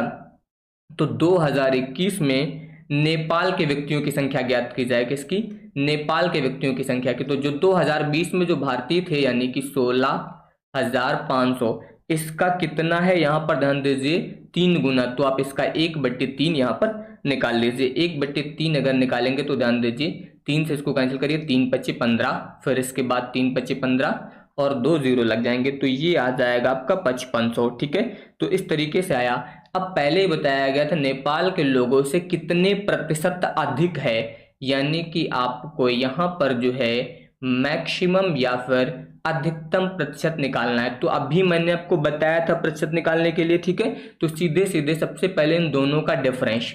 तो 2021 में नेपाल के व्यक्तियों की संख्या ज्ञात की जाए, किसकी, नेपाल के व्यक्तियों की संख्या की। तो जो 2020 में जो भारतीय थे यानी कि 16,500, इसका कितना है यहाँ पर ध्यान दीजिए 3 गुना। तो आप इसका 1/3 यहाँ पर निकाल लीजिए। 1/3 अगर निकालेंगे तो ध्यान दीजिए 3 से इसको कैंसिल करिए, 3×5 = 15, फिर इसके बाद 3×5 = 15 और 2 0 लग जाएंगे, तो ये आ जाएगा आपका 5500, ठीक है। तो इस तरीके से आया। अब पहले ही बताया गया था नेपाल के लोगों से कितने प्रतिशत अधिक है, यानी कि आपको यहाँ पर जो है मैक्सिमम या फिर अधिकतम प्रतिशत निकालना है। तो अभी मैंने आपको बताया था प्रतिशत निकालने के लिए, ठीक है। तो सीधे सीधे सबसे पहले इन दोनों का डिफरेंस,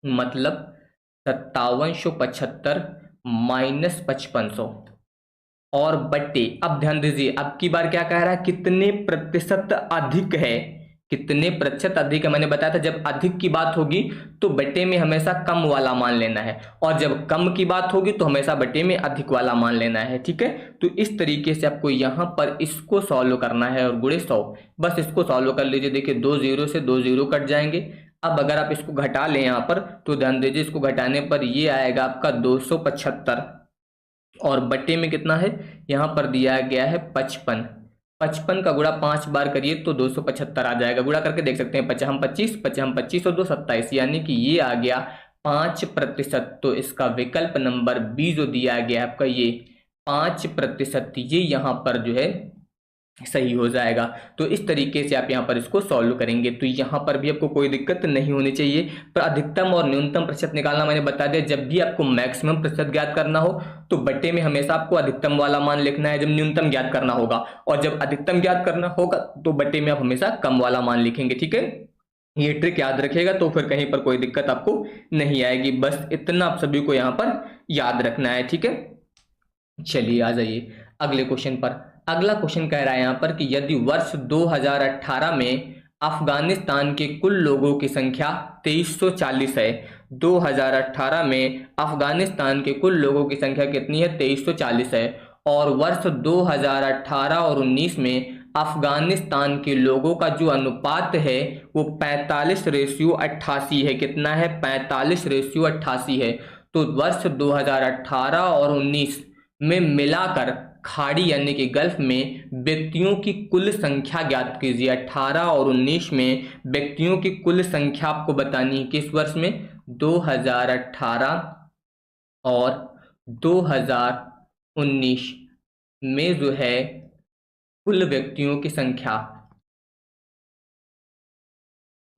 मतलब 5775 - 5500 और बट्टे। अब ध्यान दीजिए अब की बार क्या कह रहा है, कितने प्रतिशत अधिक है, कितने प्रतिशत अधिक है, मैंने बताया था जब अधिक की बात होगी तो बटे में हमेशा कम वाला मान लेना है, और जब कम की बात होगी तो हमेशा बटे में अधिक वाला मान लेना है। ठीक है, तो इस तरीके से आपको यहाँ पर इसको सॉल्व करना है, और गुणे 100, बस इसको सॉल्व कर लीजिए। देखिए 2 0 से 2 0 कट जाएंगे। अब अगर आप इसको घटा लें यहाँ पर तो ध्यान दीजिए, इसको घटाने पर ये आएगा आपका 275, और बटे में कितना है, यहाँ पर दिया गया है 55। 55 का गुणा 5 बार करिए तो 275 आ जाएगा। गुणा करके देख सकते हैं, 55 25, 55 25 और 2 27, यानी कि ये आ गया 5%। तो इसका विकल्प नंबर बी जो दिया गया आपका ये 5%, ये यहाँ पर जो है सही हो जाएगा। तो इस तरीके से आप यहाँ पर इसको सॉल्व करेंगे तो यहाँ पर भी आपको कोई दिक्कत नहीं होनी चाहिए। पर अधिकतम और न्यूनतम प्रतिशत निकालना मैंने बता दिया, जब भी आपको मैक्सिमम प्रतिशत ज्ञात करना हो तो बट्टे में हमेशा आपको अधिकतम वाला मान लिखना है जब न्यूनतम ज्ञात करना होगा, और जब अधिकतम ज्ञात करना होगा तो बट्टे में आप हमेशा कम वाला मान लिखेंगे। ठीक है, ये ट्रिक याद रखिएगा तो फिर कहीं पर कोई दिक्कत आपको नहीं आएगी। बस इतना आप सभी को यहाँ पर याद रखना है। ठीक है, चलिए आ जाइए अगले क्वेश्चन पर। अगला क्वेश्चन कह रहा है यहाँ पर कि यदि वर्ष 2018 में अफगानिस्तान के कुल लोगों की संख्या 2340 है, 2018 में अफगानिस्तान के कुल लोगों की संख्या कितनी है, 2340 है, और वर्ष 2018 और 19 में अफगानिस्तान के लोगों का जो अनुपात है वो 45:88 है। कितना है, 45:88 है। तो वर्ष 2018 और 19 में मिलाकर खाड़ी यानी कि गल्फ में व्यक्तियों की कुल संख्या ज्ञात कीजिए। 18 और 19 में व्यक्तियों की कुल संख्या आपको बतानी है किस वर्ष में, 2018 और 2019 में जो है कुल व्यक्तियों की संख्या,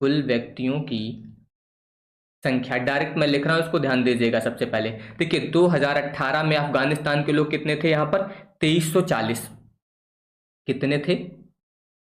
कुल व्यक्तियों की संख्या डायरेक्ट मैं लिख रहा हूं, इसको ध्यान दीजिएगा। सबसे पहले देखिए 2018 में अफगानिस्तान के लोग कितने थे, यहां पर 2340, कितने थे,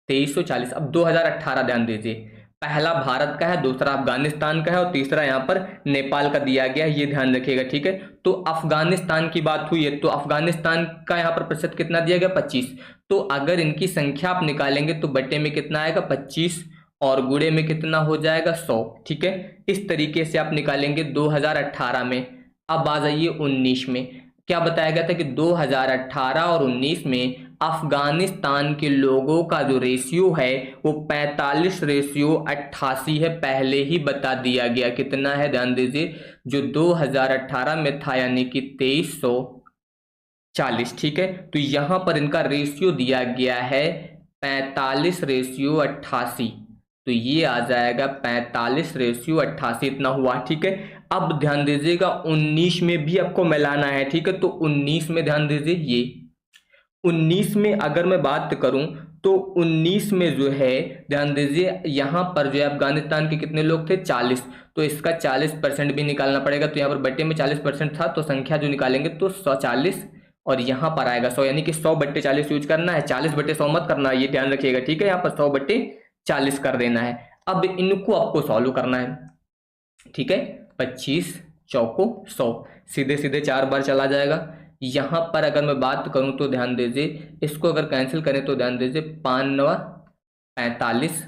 2340। अब 2018 ध्यान दीजिए, पहला भारत का है, दूसरा अफगानिस्तान का है, और तीसरा यहाँ पर नेपाल का दिया गया है, ये ध्यान रखिएगा। ठीक है, तो अफगानिस्तान की बात हुई है तो अफगानिस्तान का यहाँ पर प्रतिशत कितना दिया गया, 25। तो अगर इनकी संख्या आप निकालेंगे तो बटे में कितना आएगा, 25, और गुणे में कितना हो जाएगा, 100। ठीक है, इस तरीके से आप निकालेंगे 2018 में। अब आ जाइए 19 में, क्या बताया गया था कि 2018 और 19 में अफगानिस्तान के लोगों का जो रेशियो है वो 45:88 है, पहले ही बता दिया गया। कितना है, ध्यान दीजिए, जो 2018 में था यानी कि 2340। ठीक है, तो यहां पर इनका रेशियो दिया गया है 45:88, तो ये आ जाएगा 45:88, इतना हुआ। ठीक है, अब ध्यान दीजिएगा 19 में भी आपको मिलाना है। ठीक है, तो 19 में ध्यान दीजिए, ये 19 में अगर मैं बात करूं तो 19 में जो है ध्यान दीजिए यहां पर जो है अफगानिस्तान के कितने लोग थे, 40, तो इसका 40% भी निकालना पड़ेगा। तो यहाँ पर बट्टे में 40% था, तो संख्या जो निकालेंगे तो 140, और यहाँ पर आएगा 100, यानी कि 100/40 यूज करना है, 40/100 मत करना है, ये ध्यान रखिएगा। ठीक है, यहाँ पर 100/40 कर देना है। अब इनको आपको सॉल्व करना है। ठीक है, 25 चौको 100, सीधे सीधे 4 बार चला जाएगा। यहां पर अगर मैं बात करूं तो ध्यान दीजिए, इसको अगर कैंसिल करें तो ध्यान दीजिए 5 9 45,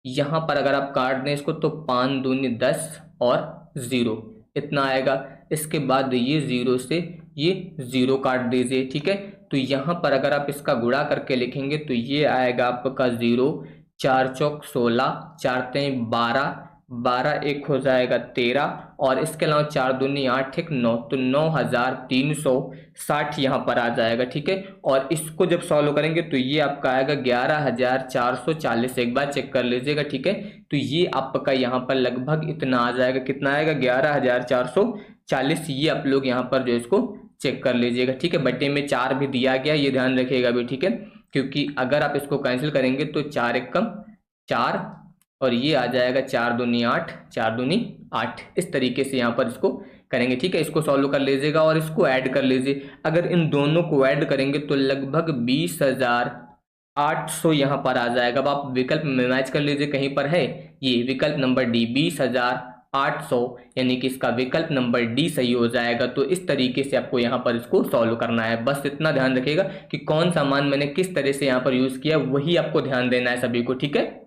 यहां पर अगर आप काट दें इसको तो 5 दूनी 10 और 0, इतना आएगा। इसके बाद ये 0 से ये 0 काट दीजिए। ठीक है, तो यहां पर अगर आप इसका गुणा करके लिखेंगे तो ये आएगा आपका 0, 4 चौक 16, 4 3 12, 12 1 हो जाएगा 13, और इसके अलावा 4 दूनी 8 1 9, तो 9360 यहाँ पर आ जाएगा। ठीक है, और इसको जब सॉल्व करेंगे तो ये आपका आएगा 11440, एक बार चेक कर लीजिएगा। ठीक है, तो ये आपका यहाँ पर लगभग इतना आ जाएगा, कितना आएगा 11440, ये आप लोग यहाँ पर जो इसको चेक कर लीजिएगा। ठीक है, बटे में 4 भी दिया गया, ये ध्यान रखिएगा भी। ठीक है, क्योंकि अगर आप इसको कैंसिल करेंगे तो 4 1 4, और ये आ जाएगा 4 दूनी 8, 4 दूनी 8, इस तरीके से यहाँ पर इसको करेंगे। ठीक है, इसको सॉल्व कर लीजिएगा और इसको ऐड कर लीजिए। अगर इन दोनों को ऐड करेंगे तो लगभग 20,800 यहाँ पर आ जाएगा। अब आप विकल्प में मैच कर लीजिए, कहीं पर है ये विकल्प नंबर डी, 20,800, यानी कि इसका विकल्प नंबर डी सही हो जाएगा। तो इस तरीके से आपको यहाँ पर इसको सॉल्व करना है। बस इतना ध्यान रखिएगा कि कौन सा मान मैंने किस तरह से यहाँ पर यूज किया, वही आपको ध्यान देना है सभी को। ठीक है,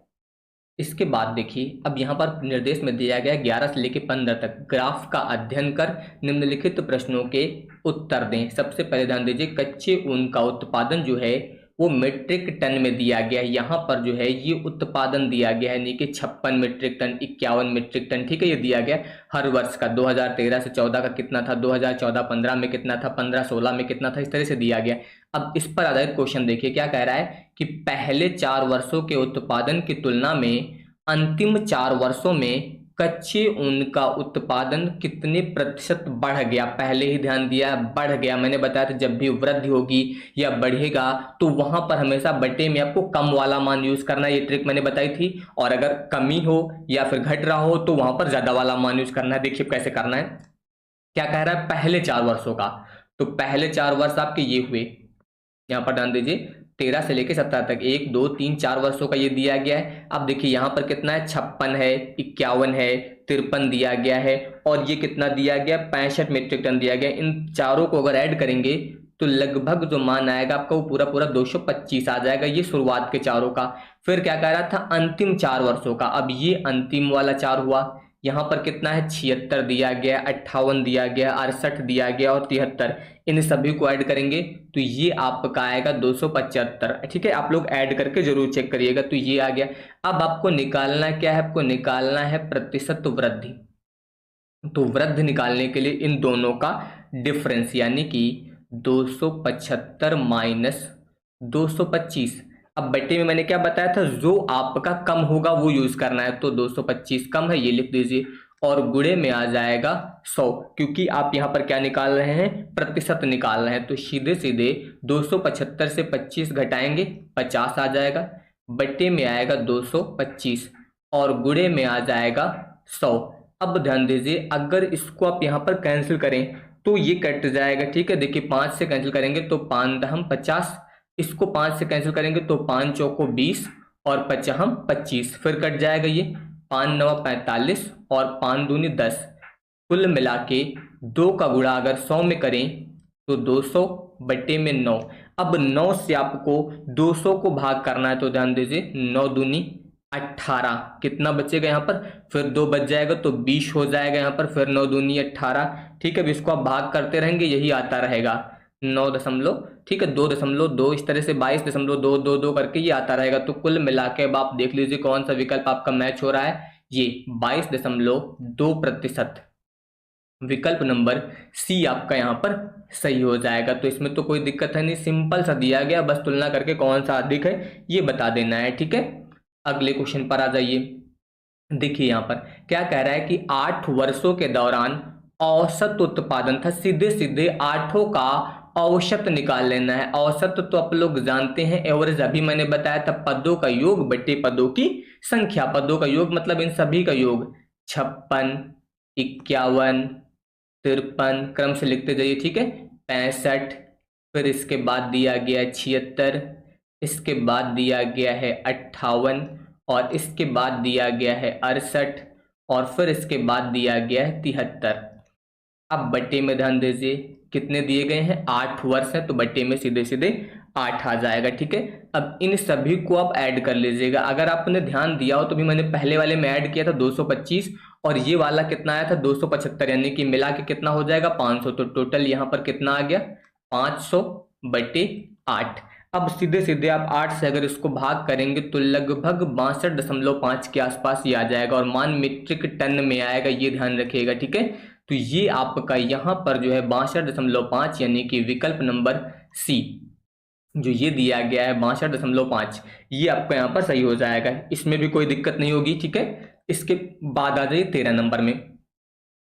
इसके बाद देखिए, अब यहाँ पर निर्देश में दिया गया 11 से लेकर 15 तक ग्राफ का अध्ययन कर निम्नलिखित प्रश्नों के उत्तर दें। सबसे पहले ध्यान दीजिए, कच्चे ऊन का उत्पादन जो है वो मीट्रिक टन में दिया गया है। यहाँ पर जो है ये उत्पादन दिया गया है, यानी कि 56 मीट्रिक टन, 51 मीट्रिक टन, ठीक है, ये दिया गया हर वर्ष का। 2013 से 14 का कितना था, 2014-15 में कितना था, 15-16 में कितना था, इस तरह से दिया गया। अब इस पर आधारित क्वेश्चन देखिए क्या कह रहा है कि पहले 4 वर्षों के उत्पादन की तुलना में अंतिम 4 वर्षों में कच्चे ऊन का उत्पादन कितने प्रतिशत बढ़ गया। पहले ही ध्यान दिया, बढ़ गया। मैंने बताया था जब भी वृद्धि होगी या बढ़ेगा तो वहां पर हमेशा बटे में आपको कम वाला मान यूज करना है, ये ट्रिक मैंने बताई थी। और अगर कमी हो या फिर घट रहा हो तो वहां पर ज्यादा वाला मान यूज करना है। देखिए कैसे करना है, क्या कह रहा है, पहले 4 वर्षों का। तो पहले 4 वर्ष आपके ये हुए, यहाँ पर ध्यान दीजिए 13 से लेकर 17 तक, 1 2 3 4 वर्षों का ये दिया गया है। अब देखिए यहाँ पर कितना है, 56 है, 51 है, 53 दिया गया है, और ये कितना दिया गया, 65 मीट्रिक टन दिया गया। इन चारों को अगर ऐड करेंगे तो लगभग जो मान आएगा आपका वो पूरा पूरा 225 आ जाएगा। ये शुरुआत के चारों का। फिर क्या कह रहा था, अंतिम 4 वर्षों का। अब ये अंतिम वाला 4 हुआ, यहाँ पर कितना है, 76 दिया गया, 58 दिया गया, 68 दिया गया और 73। इन सभी को ऐड करेंगे तो ये आपका आएगा 275। ठीक है, आप लोग ऐड करके जरूर चेक करिएगा। तो ये आ गया। अब आपको निकालना क्या है, आपको निकालना है प्रतिशत वृद्धि। तो वृद्धि निकालने के लिए इन दोनों का डिफरेंस, यानी कि 275 माइनस 225। अब बटे में मैंने क्या बताया था, जो आपका कम होगा वो यूज करना है। तो 225 कम है, ये लिख दीजिए, और गुणे में आ जाएगा 100, क्योंकि आप यहाँ पर क्या निकाल रहे हैं, प्रतिशत निकाल रहे हैं। तो सीधे सीधे 275 से 25 घटाएंगे, 50 आ जाएगा, बटे में आएगा 225 और गुणे में आ जाएगा 100। अब ध्यान दीजिए, अगर इसको आप यहाँ पर कैंसिल करें तो ये कट जाएगा। ठीक है, देखिए 5 से कैंसिल करेंगे तो 5 दहम 50, इसको 5 से कैंसिल करेंगे तो 5 चौको 20 और 5 हम 25, फिर कट जाएगा ये 5 9 45 और 5 दूनी 10। कुल मिला के 2 का गुणा अगर 100 में करें तो 200 बटे में 9। अब 9 से आपको 200 को भाग करना है, तो ध्यान दीजिए 9 दूनी 18, कितना बचेगा यहाँ पर, फिर 2 बच जाएगा तो 20 हो जाएगा यहाँ पर, फिर 9 दूनी 18। ठीक है, अब इसको आप भाग करते रहेंगे, यही आता रहेगा 9 दशमलव, ठीक है 2.2, इस तरह से 22.222 करके ये आता रहेगा। तो कुल मिला के अब आप देख लीजिए कौन सा विकल्प आपका मैच हो रहा है, ये 22.2%। विकल्प नंबर सी आपका यहाँ पर सही हो जाएगा। तो इसमें तो कोई दिक्कत है नहीं, सिंपल सा दिया गया, बस तुलना करके कौन सा अधिक है ये बता देना है। ठीक है, अगले क्वेश्चन पर आ जाइए। देखिए यहाँ पर क्या कह रहा है कि 8 वर्षों के दौरान औसत उत्पादन था। सीधे सीधे 8 का औसत निकाल लेना है। औसत तो आप लोग जानते हैं, एवरेज अभी मैंने बताया था, पदों का योग बटे पदों की संख्या। पदों का योग मतलब इन सभी का योग, 56, 51, 53 क्रम से लिखते जाइए। ठीक है, 65, फिर इसके बाद दिया गया 76, इसके बाद दिया गया है 58 और इसके बाद दिया गया है 68 और फिर इसके बाद दिया गया है 73। अब बटे में ध्यान दीजिए कितने दिए गए हैं, 8 वर्ष है, तो बटे में सीधे सीधे 8 आ जाएगा। ठीक है, अब इन सभी को आप ऐड कर लीजिएगा। अगर आपने ध्यान दिया हो तो भी मैंने पहले वाले में ऐड किया था 225 और ये वाला कितना आया था 275, यानी कि मिला के कितना हो जाएगा 500। तो टोटल यहाँ पर कितना आ गया 500 बटे 8। अब सीधे सीधे आप 8 से अगर इसको भाग करेंगे तो लगभग 62.5 के आसपास ये आ जाएगा और मान मीट्रिक टन में आएगा, ये ध्यान रखिएगा। ठीक है, तो ये आपका यहाँ पर जो है 62.5, यानी कि विकल्प नंबर सी जो ये दिया गया है 62.5, ये आपका यहाँ पर सही हो जाएगा। इसमें भी कोई दिक्कत नहीं होगी। ठीक है, इसके बाद आ जाइए 13 नंबर में।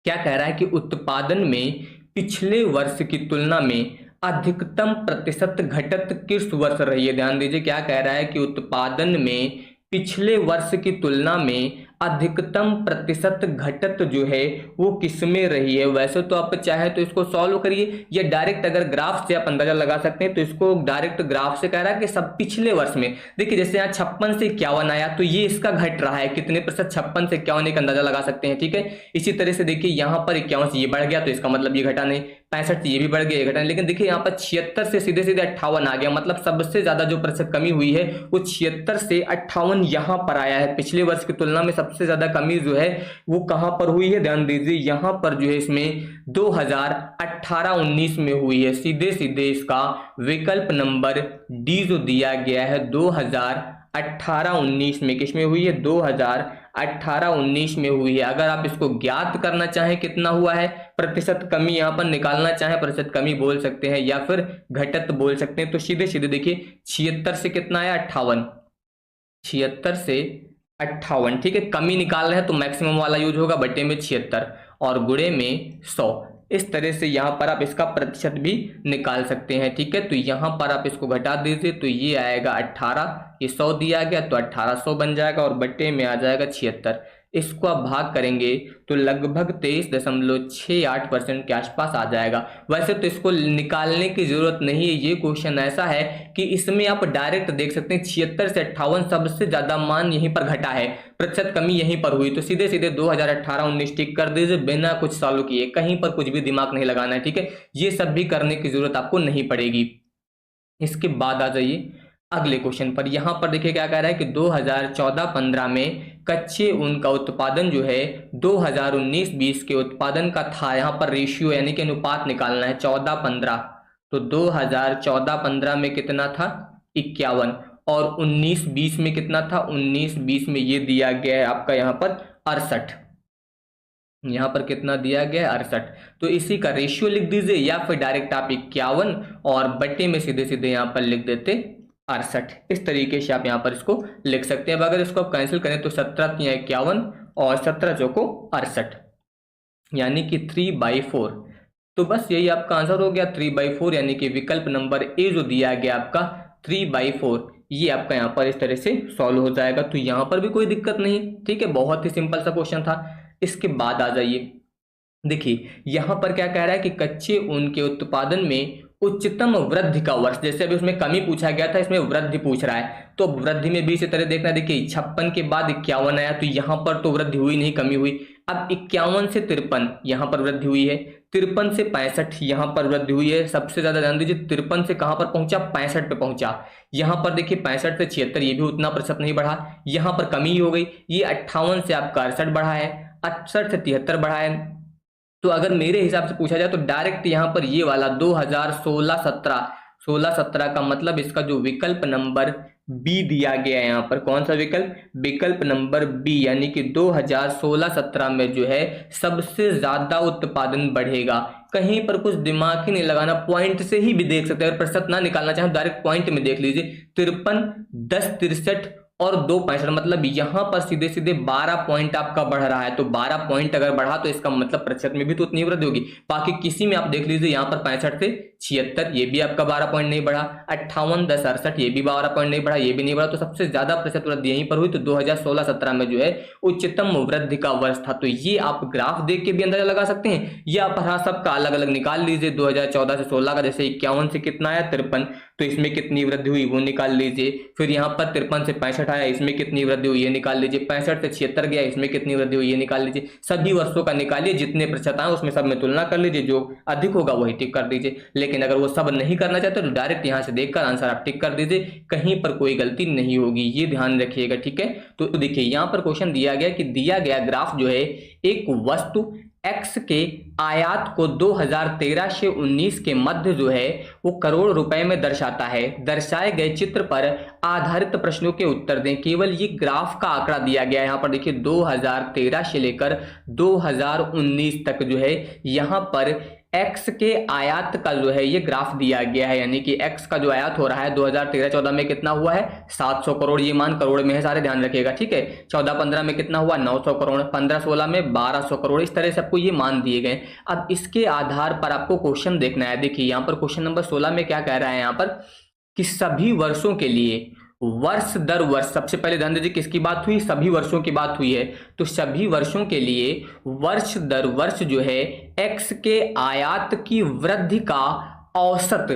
क्या कह रहा है कि उत्पादन में पिछले वर्ष की तुलना में अधिकतम प्रतिशत घटत किस वर्ष रही है। ध्यान दीजिए क्या कह रहा है कि उत्पादन में पिछले वर्ष की तुलना में अधिकतम प्रतिशत घटत जो है वो किसमें रही है। वैसे तो आप चाहे तो इसको सॉल्व करिए या डायरेक्ट अगर ग्राफ से आप अंदाजा लगा सकते हैं, तो इसको डायरेक्ट ग्राफ से कह रहा है कि सब पिछले वर्ष में। देखिए जैसे यहाँ 56 से 51 आया तो ये इसका घट रहा है, कितने प्रतिशत, 56 से 51 एक अंदाजा लगा सकते हैं। ठीक है, इसी तरह से देखिए यहाँ पर 51 से ये बढ़ गया तो इसका मतलब ये घटा नहीं, 65 से ये भी बढ़ गया, ये घटा, लेकिन देखिए यहाँ पर 76 से सीधे सीधे 58 आ गया, मतलब सबसे ज्यादा जो प्रतिशत कमी हुई है वो 76 से 58 यहाँ पर आया है। पिछले वर्ष की तुलना में सबसे ज्यादा कमी जो है वो कहां पर हुई है, ध्यान दीजिए, यहां पर जो है इसमें 2018-19 में हुई है। सीधे सीधे इसका विकल्प नंबर डी जो दिया गया है 2018-19 में, किसमें हुई है, 2018-19 में हुई है। अगर आप इसको ज्ञात करना चाहें कितना हुआ है प्रतिशत कमी, यहां पर निकालना चाहें प्रतिशत कमी बोल सकते हैं या फिर घटत बोल सकते हैं, तो सीधे सीधे देखिए 76 से कितना आया, 58, 76 से 58, ठीक है। कमी निकाल रहे हैं तो मैक्सिमम वाला यूज होगा, बटे में 76 और गुणे में 100। इस तरह से यहां पर आप इसका प्रतिशत भी निकाल सकते हैं, ठीक है। तो यहां पर आप इसको घटा दीजिए तो ये आएगा 18, ये 100 दिया गया तो 1800 बन जाएगा और बट्टे में आ जाएगा 76। इसको आप भाग करेंगे तो लगभग 23.68% के आसपास आ जाएगा। वैसे तो इसको निकालने की जरूरत नहीं है, ये क्वेश्चन ऐसा है कि इसमें आप डायरेक्ट देख सकते हैं 76 से 58 सबसे ज्यादा मान यहीं पर घटा है, प्रतिशत कमी यहीं पर हुई, तो सीधे सीधे 2018-19 टिक कर दीजिए बिना कुछ सॉल्व किए, कहीं पर कुछ भी दिमाग नहीं लगाना है, ठीक है। ये सब भी करने की जरूरत आपको नहीं पड़ेगी। इसके बाद आ जाइए अगले क्वेश्चन पर। यहां पर देखिए क्या कह रहा है कि 2014-15 में कच्चे ऊन का उत्पादन जो है 2019-20 के उत्पादन का था, यहां पर रेशियो यानी कि अनुपात निकालना है 14-15, तो 2014-15 में कितना था, 51, और 19-20 में कितना था, 19-20 में ये दिया गया है आपका यहाँ पर 68, यहां पर कितना दिया गया है 68, तो इसी का रेशियो लिख दीजिए या फिर डायरेक्ट आप 51 और बट्टे में सीधे सीधे यहां पर लिख देते 68। इस तरीके से आप यहां पर इसको लिख सकते हैं। अब अगर इसको आप कैंसिल करें तो 17 या 51 और 17 चौको 68, यानी कि 3/4, तो बस यही आपका आंसर हो गया 3/4, यानी कि विकल्प नंबर ए जो दिया गया आपका 3/4, ये आपका यहाँ पर इस तरह से सॉल्व हो जाएगा। तो यहाँ पर भी कोई दिक्कत नहीं, ठीक है, बहुत ही सिंपल सा क्वेश्चन था। इसके बाद आ जाइए, देखिए यहां पर क्या कह रहा है कि कच्चे ऊन के उत्पादन में उच्चतम वृद्धि का वर्ष, जैसे अभी उसमें कमी पूछा गया था, इसमें वृद्धि पूछ रहा है, तो वृद्धि में भी इसी तरह देखना, देखिए 56 के बाद 51 आया, तो यहां पर तो वृद्धि हुई नहीं, कमी हुई। अब 51 से 53 यहां पर वृद्धि हुई है, 53 से 65 यहां पर वृद्धि हुई है। सबसे ज्यादा ध्यान दीजिए 53 से कहां पर पहुंचा, 65 पे पहुंचा। यहां पर देखिए 65 से 76, ये भी उतना प्रतिशत नहीं बढ़ा, यहां पर कमी हो गई। ये 58 से आपका 68 बढ़ा है, 68 से 73 बढ़ा है। तो अगर मेरे हिसाब से पूछा जाए तो डायरेक्ट यहां पर ये वाला 2016-17 का मतलब इसका जो विकल्प नंबर बी दिया गया है, यहां पर कौन सा विकल्प, विकल्प नंबर बी, यानी कि 2016-17 में जो है सबसे ज्यादा उत्पादन बढ़ेगा। कहीं पर कुछ दिमाग ही नहीं लगाना, पॉइंट से ही भी देख सकते हैं। अगर प्रतिशत ना निकालना चाहें डायरेक्ट पॉइंट में देख लीजिए, 53, 10, 63 और 2, 65, मतलब यहां पर सीधे सीधे 12 पॉइंट आपका बढ़ रहा है। तो 12 पॉइंट अगर बढ़ा तो इसका मतलब प्रतिशत में भी तो उतनी वृद्धि होगी। बाकी किसी में आप देख लीजिए, यहां पर 65 से 76 ये भी आपका 12 पॉइंट नहीं बढ़ा, 58, 10, 68 ये भी 12 पॉइंट नहीं बढ़ा, ये भी नहीं बढ़ा। तो सबसे ज्यादा प्रतिशत वृद्धि यहीं पर हुई। तो 2016-17 में जो है उच्चतम वृद्धि का वर्ष था। तो ये आप ग्राफ देख के भी अंदाजा लगा सकते हैं, या आप हाँ सबका अलग अलग निकाल लीजिए। 2014 से 16 का, जैसे 51 से कितना आया, 53, तो इसमें कितनी वृद्धि हुई वो निकाल लीजिए। फिर यहाँ पर 53 से 65 आया, इसमें कितनी वृद्धि हुई ये निकाल लीजिए। 65 से 76 गया, इसमें कितनी वृद्धि हुई ये निकाल लीजिए। सभी वर्षों का निकालिए, जितने प्रतिशत आए उसमें सब में तुलना कर लीजिए, जो अधिक होगा वही टिक कर दीजिए। लेकिन अगर वो सब नहीं करना चाहते तो डायरेक्ट यहाँ से देखकर आंसर आप टिक कर दीजिए, कहीं पर कोई गलती नहीं होगी, ये ध्यान रखिएगा, ठीक है। तो देखिए यहाँ पर क्वेश्चन दिया गया कि दिया गया ग्राफ जो है एक वस्तु एक्स के आयात को 2013 से 19 के मध्य जो है वो करोड़ रुपए में दर्शाता है। दर्शाए गए चित्र पर आधारित प्रश्नों के उत्तर दें। केवल ये ग्राफ का आंकड़ा दिया गया है। यहाँ पर देखिए 2013 से लेकर 2019 तक जो है यहाँ पर एक्स के आयात का जो है ये ग्राफ दिया गया है, यानी कि एक्स का जो आयात हो रहा है 2013-14 में कितना हुआ है 700 करोड़, ये मान करोड़ में है, सारे ध्यान रखिएगा, ठीक है। 14-15 में कितना हुआ 900 करोड़, 15-16 में 1200 करोड़, इस तरह से आपको ये मान दिए गए। अब इसके आधार पर आपको क्वेश्चन देखना है। देखिए यहाँ पर क्वेश्चन नंबर 16 में क्या कह रहा है, यहाँ पर कि सभी वर्षों के लिए वर्ष दर वर्ष, सबसे पहले ध्यान दीजिए किसकी बात हुई, सभी वर्षों की बात हुई है। तो सभी वर्षों के लिए वर्ष दर वर्ष जो है एक्स के आयात की वृद्धि का औसत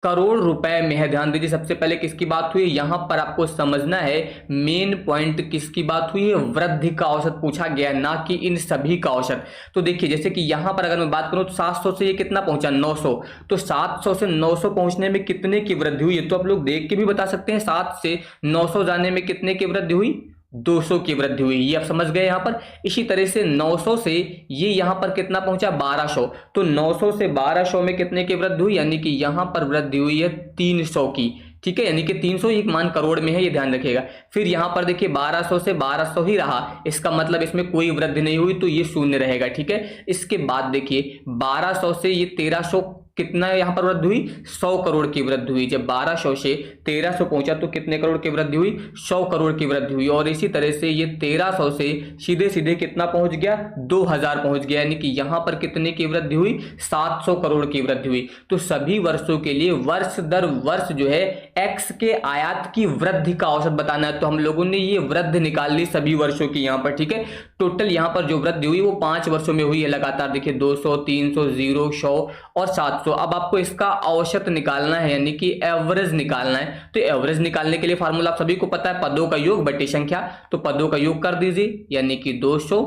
करोड़ रुपए में है। ध्यान दीजिए, सबसे पहले किसकी बात हुई है, यहां पर आपको समझना है मेन पॉइंट किसकी बात हुई है, वृद्धि का औसत पूछा गया, ना कि इन सभी का औसत। तो देखिए जैसे कि यहां पर अगर मैं बात करूं तो 700 से ये कितना पहुंचा, 900, तो 700 से 900 पहुंचने में कितने की वृद्धि हुई है, तो आप लोग देख के भी बता सकते हैं। 7 से 900 जाने में कितने की वृद्धि हुई, 200 की वृद्धि हुई, ये आप समझ गए यहां पर। इसी तरह से 900 से ये यहां पर कितना पहुंचा, 1200, तो 900 से 1200 में कितने की वृद्धि हुई, यानी कि यहां पर वृद्धि हुई है 300 की। ठीक है, यानी कि 300 एक मान करोड़ में है, ये ध्यान रखिएगा। फिर यहां पर देखिए 1200 से 1200 ही रहा, इसका मतलब इसमें कोई वृद्धि नहीं हुई, तो ये शून्य रहेगा। ठीक है, इसके बाद देखिए 1200 से ये 1300 कितना यहां पर वृद्धि हुई, 100 करोड़ की वृद्धि हुई। जब 1200 से 1300 पहुंचा तो कितने करोड़ की वृद्धि हुई, 100 करोड़ की वृद्धि हुई। और इसी तरह से ये 1300 से सीधे सीधे कितना पहुंच गया, 2000 पहुंच गया, यानी कि यहां पर कितने की वृद्धि हुई, 700 करोड़ की वृद्धि हुई। तो सभी वर्षों के लिए वर्ष दर वर्ष जो है एक्स के आयात की वृद्धि का औसत बताना है। तो हम लोगों ने ये वृद्धि निकाल ली सभी वर्षों की यहां पर। ठीक है, टोटल यहां पर जो वृद्धि हुई वो 5 वर्षों में हुई है लगातार। देखिए 200, 300, 0, 100 और 700। अब आपको इसका औसत निकालना है, यानी कि एवरेज निकालना है। तो एवरेज निकालने के लिए फार्मूला आप सभी को पता है, पदों का योग बटे संख्या। तो पदों का योग कर दीजिए, यानी कि 200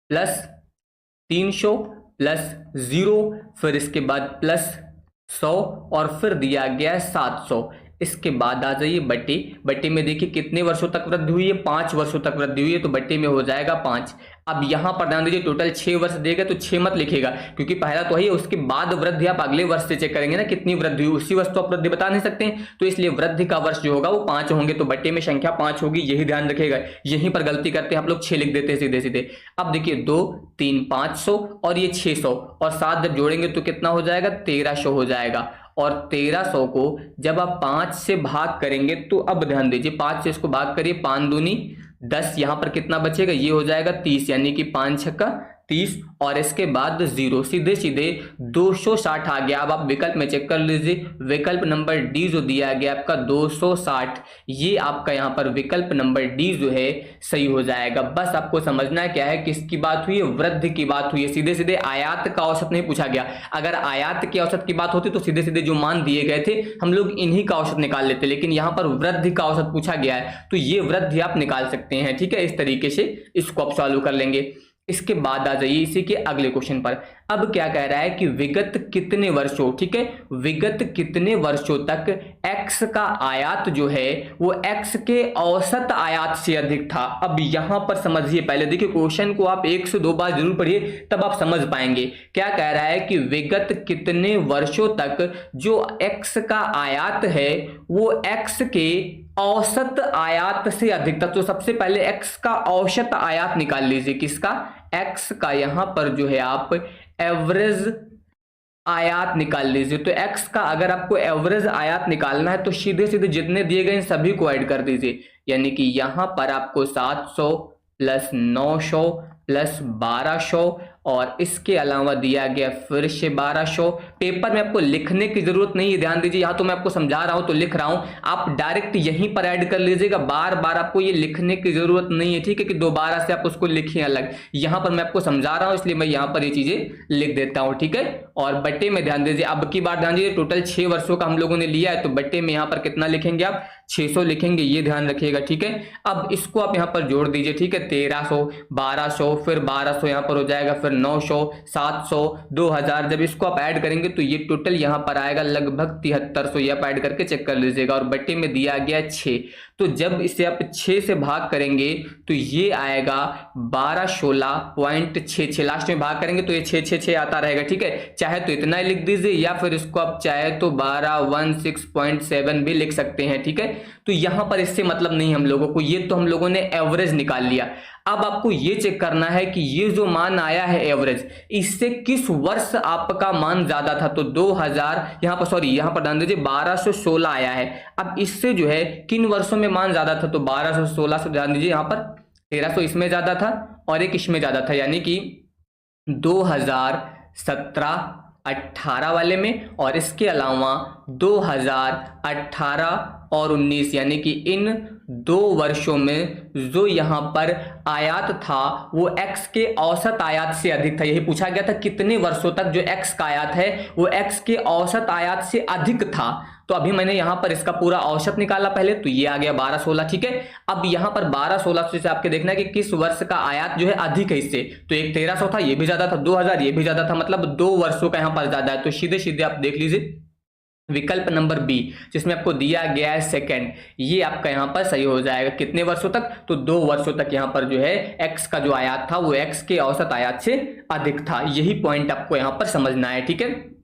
प्लस 300 प्लस 0, फिर इसके बाद प्लस 100 और फिर दिया गया 700। इसके बाद आ जाइए बट्टे। बट्टे में देखिए कितने वर्षों तक वृद्धि हुई है, 5 वर्षों तक वृद्धि हुई है, तो बट्टे में हो जाएगा 5। अब यहां पर ध्यान दीजिए टोटल 6 वर्ष देगा तो 6 मत लिखेगा, क्योंकि पहला तो है, उसके बाद वृद्धि आप अगले वर्ष से चेक करेंगे ना कितनी वृद्धि हुई, उसी वर्ष तो आप वृद्धि बता नहीं सकते हैं। तो इसलिए वृद्धि का वर्ष जो होगा वो 5 होंगे, तो बट्टे में संख्या 5 होगी, यही ध्यान रखेगा। यहीं पर गलती करते हैं आप लोग, 6 लिख देते हैं सीधे सीधे। अब देखिए 2, 3, 500 और ये 600 और 7 जब जोड़ेंगे तो कितना हो जाएगा, 1300 हो जाएगा। और 1300 को जब आप 5 से भाग करेंगे तो अब ध्यान दीजिए 5 से इसको भाग करिए, 5 दूनी 10, यहां पर कितना बचेगा, ये हो जाएगा 30, यानी कि 5 छक्का 30 और इसके बाद 0, सीधे सीधे 260 आ गया। अब आप विकल्प में चेक कर लीजिए, विकल्प नंबर डी जो दिया गया आपका 260, ये आपका यहां पर विकल्प नंबर डी जो है सही हो जाएगा। बस आपको समझना है क्या है, किसकी बात हुई है, वृद्धि की बात हुई है। सीधे सीधे आयात का औसत नहीं पूछा गया। अगर आयात के औसत की बात होती तो सीधे सीधे जो मान दिए गए थे हम लोग इन्हीं का औसत निकाल लेते, लेकिन यहां पर वृद्धि का औसत पूछा गया है, तो ये वृद्धि आप निकाल सकते हैं। ठीक है, इस तरीके से इसको आप सॉल्व कर लेंगे। इसके बाद आ जाइए इसी के अगले क्वेश्चन पर। अब क्या कह रहा है कि विगत कितने वर्षों, ठीक है, विगत कितने वर्षों तक एक्स का आयात जो है वो एक्स के औसत आयात से अधिक था। अब यहां पर समझिए, पहले देखिए क्वेश्चन को आप 1 से 2 बार जरूर पढ़िए, तब आप समझ पाएंगे। क्या कह रहा है कि विगत कितने वर्षों तक जो एक्स का आयात है वो एक्स के औसत आयात से अधिक था। तो सबसे पहले एक्स का औसत आयात निकाल लीजिए, किसका, एक्स का। यहां पर जो है आप एवरेज आयात निकाल लीजिए। तो एक्स का अगर आपको एवरेज आयात निकालना है तो सीधे सीधे जितने दिए गए सभी को ऐड कर दीजिए, यानी कि यहां पर आपको 700 प्लस 900 प्लस 1200 और इसके अलावा दिया गया फिर से 1200। पेपर में आपको लिखने की जरूरत नहीं है, ध्यान दीजिए, यहां तो मैं आपको समझा रहा हूं तो लिख रहा हूं, आप डायरेक्ट यहीं पर ऐड कर लीजिएगा। बार बार आपको ये लिखने की जरूरत नहीं है, ठीक है, कि दोबारा से आप उसको लिखें अलग। यहां पर मैं आपको समझा रहा हूं इसलिए मैं यहां पर ये चीजें लिख देता हूं। ठीक है, और बट्टे में ध्यान दीजिए, अब की बार ध्यान दीजिए टोटल 6 वर्षों का हम लोगों ने लिया है, तो बट्टे में यहां पर कितना लिखेंगे आप, 600 लिखेंगे, ये ध्यान रखिएगा। ठीक है, अब इसको आप यहां पर जोड़ दीजिए। ठीक है, 1300, 1200, फिर 1200 यहां पर हो जाएगा, फिर 900, 700, 2000। जब इसको आप ऐड करेंगे तो ये टोटल यहां पर आएगा लगभग 7300। ये आप ऐड करके चेक कर लीजिएगा। और बट्टे में दिया गया 6, तो जब इसे आप 6 से भाग करेंगे तो ये आएगा 1216.66। लास्ट में भाग करेंगे तो ये 6 आता रहेगा। ठीक है, चाहे तो इतना ही लिख दीजिए या फिर इसको आप चाहे तो 1216.7 भी लिख सकते हैं। ठीक है, तो यहां पर इससे मतलब नहीं हम लोगों को, ये तो हम लोगों ने एवरेज निकाल लिया। अब आपको ये चेक करना है कि ये जो मान आया है एवरेज, इससे किस वर्ष आपका मान ज्यादा था। तो 2000 यहां पर, सॉरी यहां पर ध्यान दीजिए 1216 आया है। अब इससे जो है किन वर्षों में मान ज्यादा था, तो 1216 से ध्यान दीजिए यहां पर 1300 इसमें ज्यादा था और एक इसमें ज्यादा था, यानी कि 2017-18 वाले में, और इसके अलावा 2018 और 19 यानी कि इन 2 वर्षों में जो यहाँ पर आयात था वो x के औसत आयात से अधिक था। यही पूछा गया था कितने वर्षों तक जो x का आयात है वो x के औसत आयात से अधिक था। तो अभी मैंने यहाँ पर इसका पूरा औसत निकाला पहले, तो ये आ गया 12-16, ठीक है। अब यहाँ पर 12-16 से आपके देखना है कि किस वर्ष का आयात जो है अधिक है इससे। तो एक 1300 था, ये भी ज्यादा था, 2000 ये भी ज्यादा था, मतलब 2 वर्षों का यहाँ पर ज्यादा है। तो सीधे सीधे आप देख लीजिए विकल्प नंबर बी जिसमें आपको दिया गया है सेकंड, ये आपका यहाँ पर सही हो जाएगा। कितने वर्षों तक? तो 2 वर्षों तक यहाँ पर जो है x का जो आयात था वो x के औसत आयात से अधिक था। यही पॉइंट आपको यहाँ पर समझना है, ठीक है।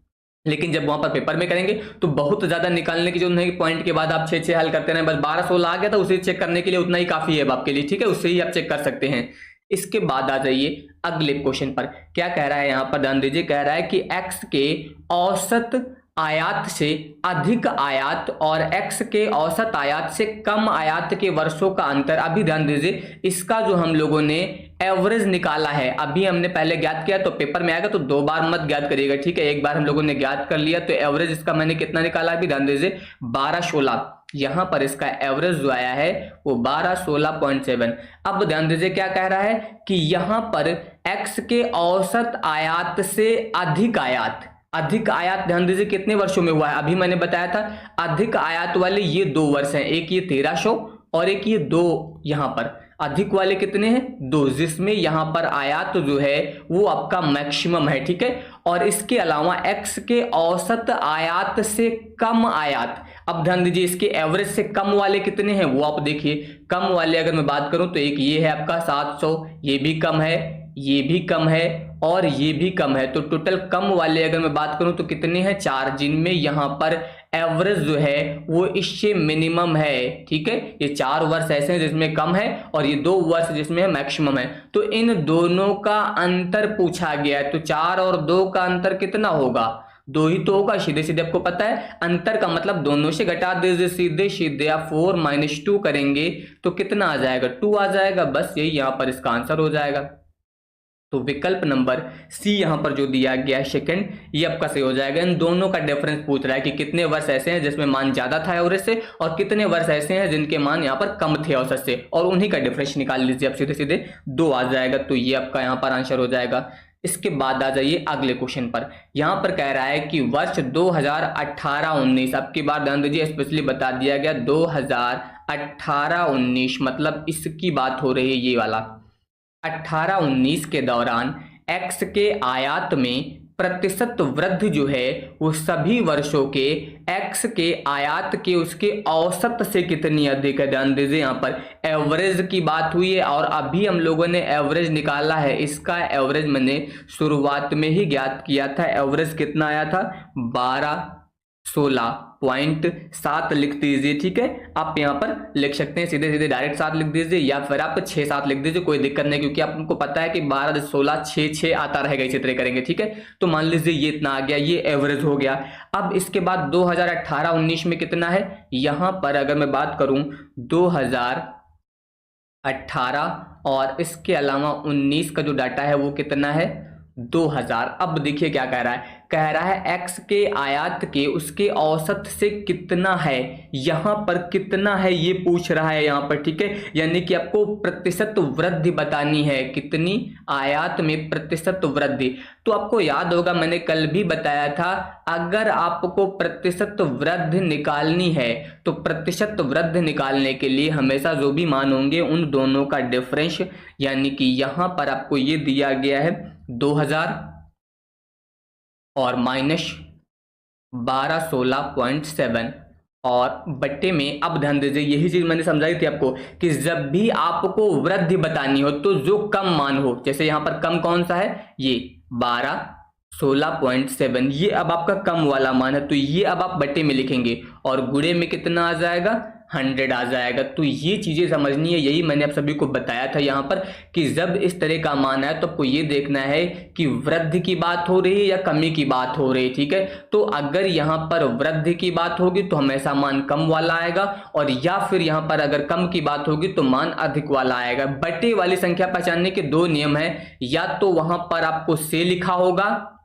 लेकिन जब वहां पर पेपर में करेंगे तो बहुत ज्यादा निकालने की जो नहीं, पॉइंट के बाद आप 6-6 हल करते रहे, बस 12-16 आ गया था उसे चेक करने के लिए उतना ही काफी है आपके लिए, ठीक है, उससे ही आप चेक कर सकते हैं। इसके बाद आ जाइए अगले क्वेश्चन पर। क्या कह रहा है यहाँ पर, ध्यान दीजिए, कह रहा है कि x के औसत आयात से अधिक आयात और x के औसत आयात से कम आयात के वर्षों का अंतर। अभी ध्यान दीजिए, इसका जो हम लोगों ने एवरेज निकाला है, अभी हमने पहले ज्ञात किया, तो पेपर में आएगा तो 2 बार मत ज्ञात करिएगा, ठीक है। एक बार हम लोगों ने ज्ञात कर लिया, तो एवरेज इसका मैंने कितना निकाला, अभी ध्यान दीजिए 12-16, यहां पर इसका एवरेज जो आया है वो 12-16.7। अब ध्यान दीजिए क्या कह रहा है कि यहां पर x के औसत आयात से अधिक आयात, अधिक आयात ध्यान दीजिए कितने वर्षों में हुआ है। अभी मैंने बताया था अधिक आयात वाले ये 2 वर्ष हैं, एक ये 1300 और एक ये 2, यहां पर अधिक वाले कितने हैं 2, जिसमें यहां पर आयात जो है वो आपका मैक्सिमम है, ठीक है। और इसके अलावा x के औसत आयात से कम आयात, अब ध्यान दीजिए इसके एवरेज से कम वाले कितने हैं वो आप देखिए। कम वाले अगर मैं बात करूं तो एक ये है आपका 700, ये भी कम है, ये भी कम है और ये भी कम है। तो टोटल कम वाले अगर मैं बात करूं तो कितने हैं 4, जिनमें यहां पर एवरेज जो है वो इससे मिनिमम है, ठीक है। ये 4 वर्ष ऐसे हैं जिसमें कम है और ये 2 वर्ष जिसमें मैक्सिमम है। तो इन दोनों का अंतर पूछा गया है, तो 4 और 2 का अंतर कितना होगा, 2 ही तो होगा, सीधे सीधे आपको पता है। अंतर का मतलब दोनों से घटा दीजिए, सीधे सीधे आप 4 - 2 करेंगे तो कितना आ जाएगा, 2 आ जाएगा, बस यही यहाँ पर इसका आंसर हो जाएगा। तो विकल्प नंबर सी यहां पर जो दिया गया है सेकंड, ये आपका सही हो जाएगा। इन दोनों का डिफरेंस पूछ रहा है कि कितने वर्ष ऐसे हैं जिसमें मान ज्यादा था एवरेज से और कितने वर्ष ऐसे हैं जिनके मान यहां पर कम थे औसत से, और उन्हीं का डिफरेंस निकाल लीजिए आप, सीधे सीधे 2 आ जाएगा। तो ये आपका यहां पर आंसर हो जाएगा। इसके बाद आ जाइए अगले क्वेश्चन पर। यहां पर कह रहा है कि वर्ष 2018-19, अब की बार ध्यान दीजिए स्पेशली बता दिया गया 2018-19 मतलब इसकी बात हो रही है, ये वाला 18-19 के दौरान x के आयात में प्रतिशत वृद्धि जो है वो सभी वर्षों के x के आयात के उसके औसत से कितनी अधिक है। ध्यान दीजिए यहाँ पर एवरेज की बात हुई है और अभी हम लोगों ने एवरेज निकाला है। इसका एवरेज मैंने शुरुआत में ही ज्ञात किया था, एवरेज कितना आया था 12-16.7 लिख दीजिए, ठीक है। आप यहाँ पर लिख सकते हैं सीधे सीधे डायरेक्ट 7 लिख दीजिए या फिर आप 6-7 लिख दीजिए, कोई दिक्कत नहीं, क्योंकि आपको पता है कि 12-16-6-6 आता रहेगा इसी तरह करेंगे, ठीक है। तो मान लीजिए ये इतना आ गया, ये एवरेज हो गया। अब इसके बाद 2018-19 में कितना है, यहाँ पर अगर मैं बात करूं 2018 और इसके अलावा 19 का जो डाटा है वो कितना है 2000। अब देखिए क्या कह रहा है x के आयात के उसके औसत से कितना है, यहां पर कितना है ये पूछ रहा है यहाँ पर, ठीक है। यानी कि आपको प्रतिशत वृद्धि बतानी है, कितनी आयात में प्रतिशत वृद्धि। तो आपको याद होगा मैंने कल भी बताया था, अगर आपको प्रतिशत वृद्धि निकालनी है तो प्रतिशत वृद्धि निकालने के लिए हमेशा जो भी मान होंगे उन दोनों का डिफरेंस, यानी कि यहां पर आपको ये दिया गया है 2000 और -12-16.7 और बट्टे में। अब ध्यान दीजिए यही चीज मैंने समझाई थी आपको कि जब भी आपको वृद्धि बतानी हो तो जो कम मान हो, जैसे यहां पर कम कौन सा है ये 12-16.7, ये अब आपका कम वाला मान है, तो ये अब आप बट्टे में लिखेंगे और गुणे में कितना आ जाएगा 100 आ जाएगा। तो ये चीजें समझनी है, यही मैंने आप सभी को बताया था यहाँ पर कि जब इस तरह का मान है तो आपको ये देखना है कि वृद्धि की बात हो रही है या कमी की बात हो रही है, ठीक है। तो अगर यहाँ पर वृद्धि की बात होगी तो हमेशा मान कम वाला आएगा, और या फिर यहाँ पर अगर कम की बात होगी तो मान अधिक वाला आएगा। बटे वाली संख्या पहचानने के 2 नियम है, या तो वहां पर आपको से लिखा होगा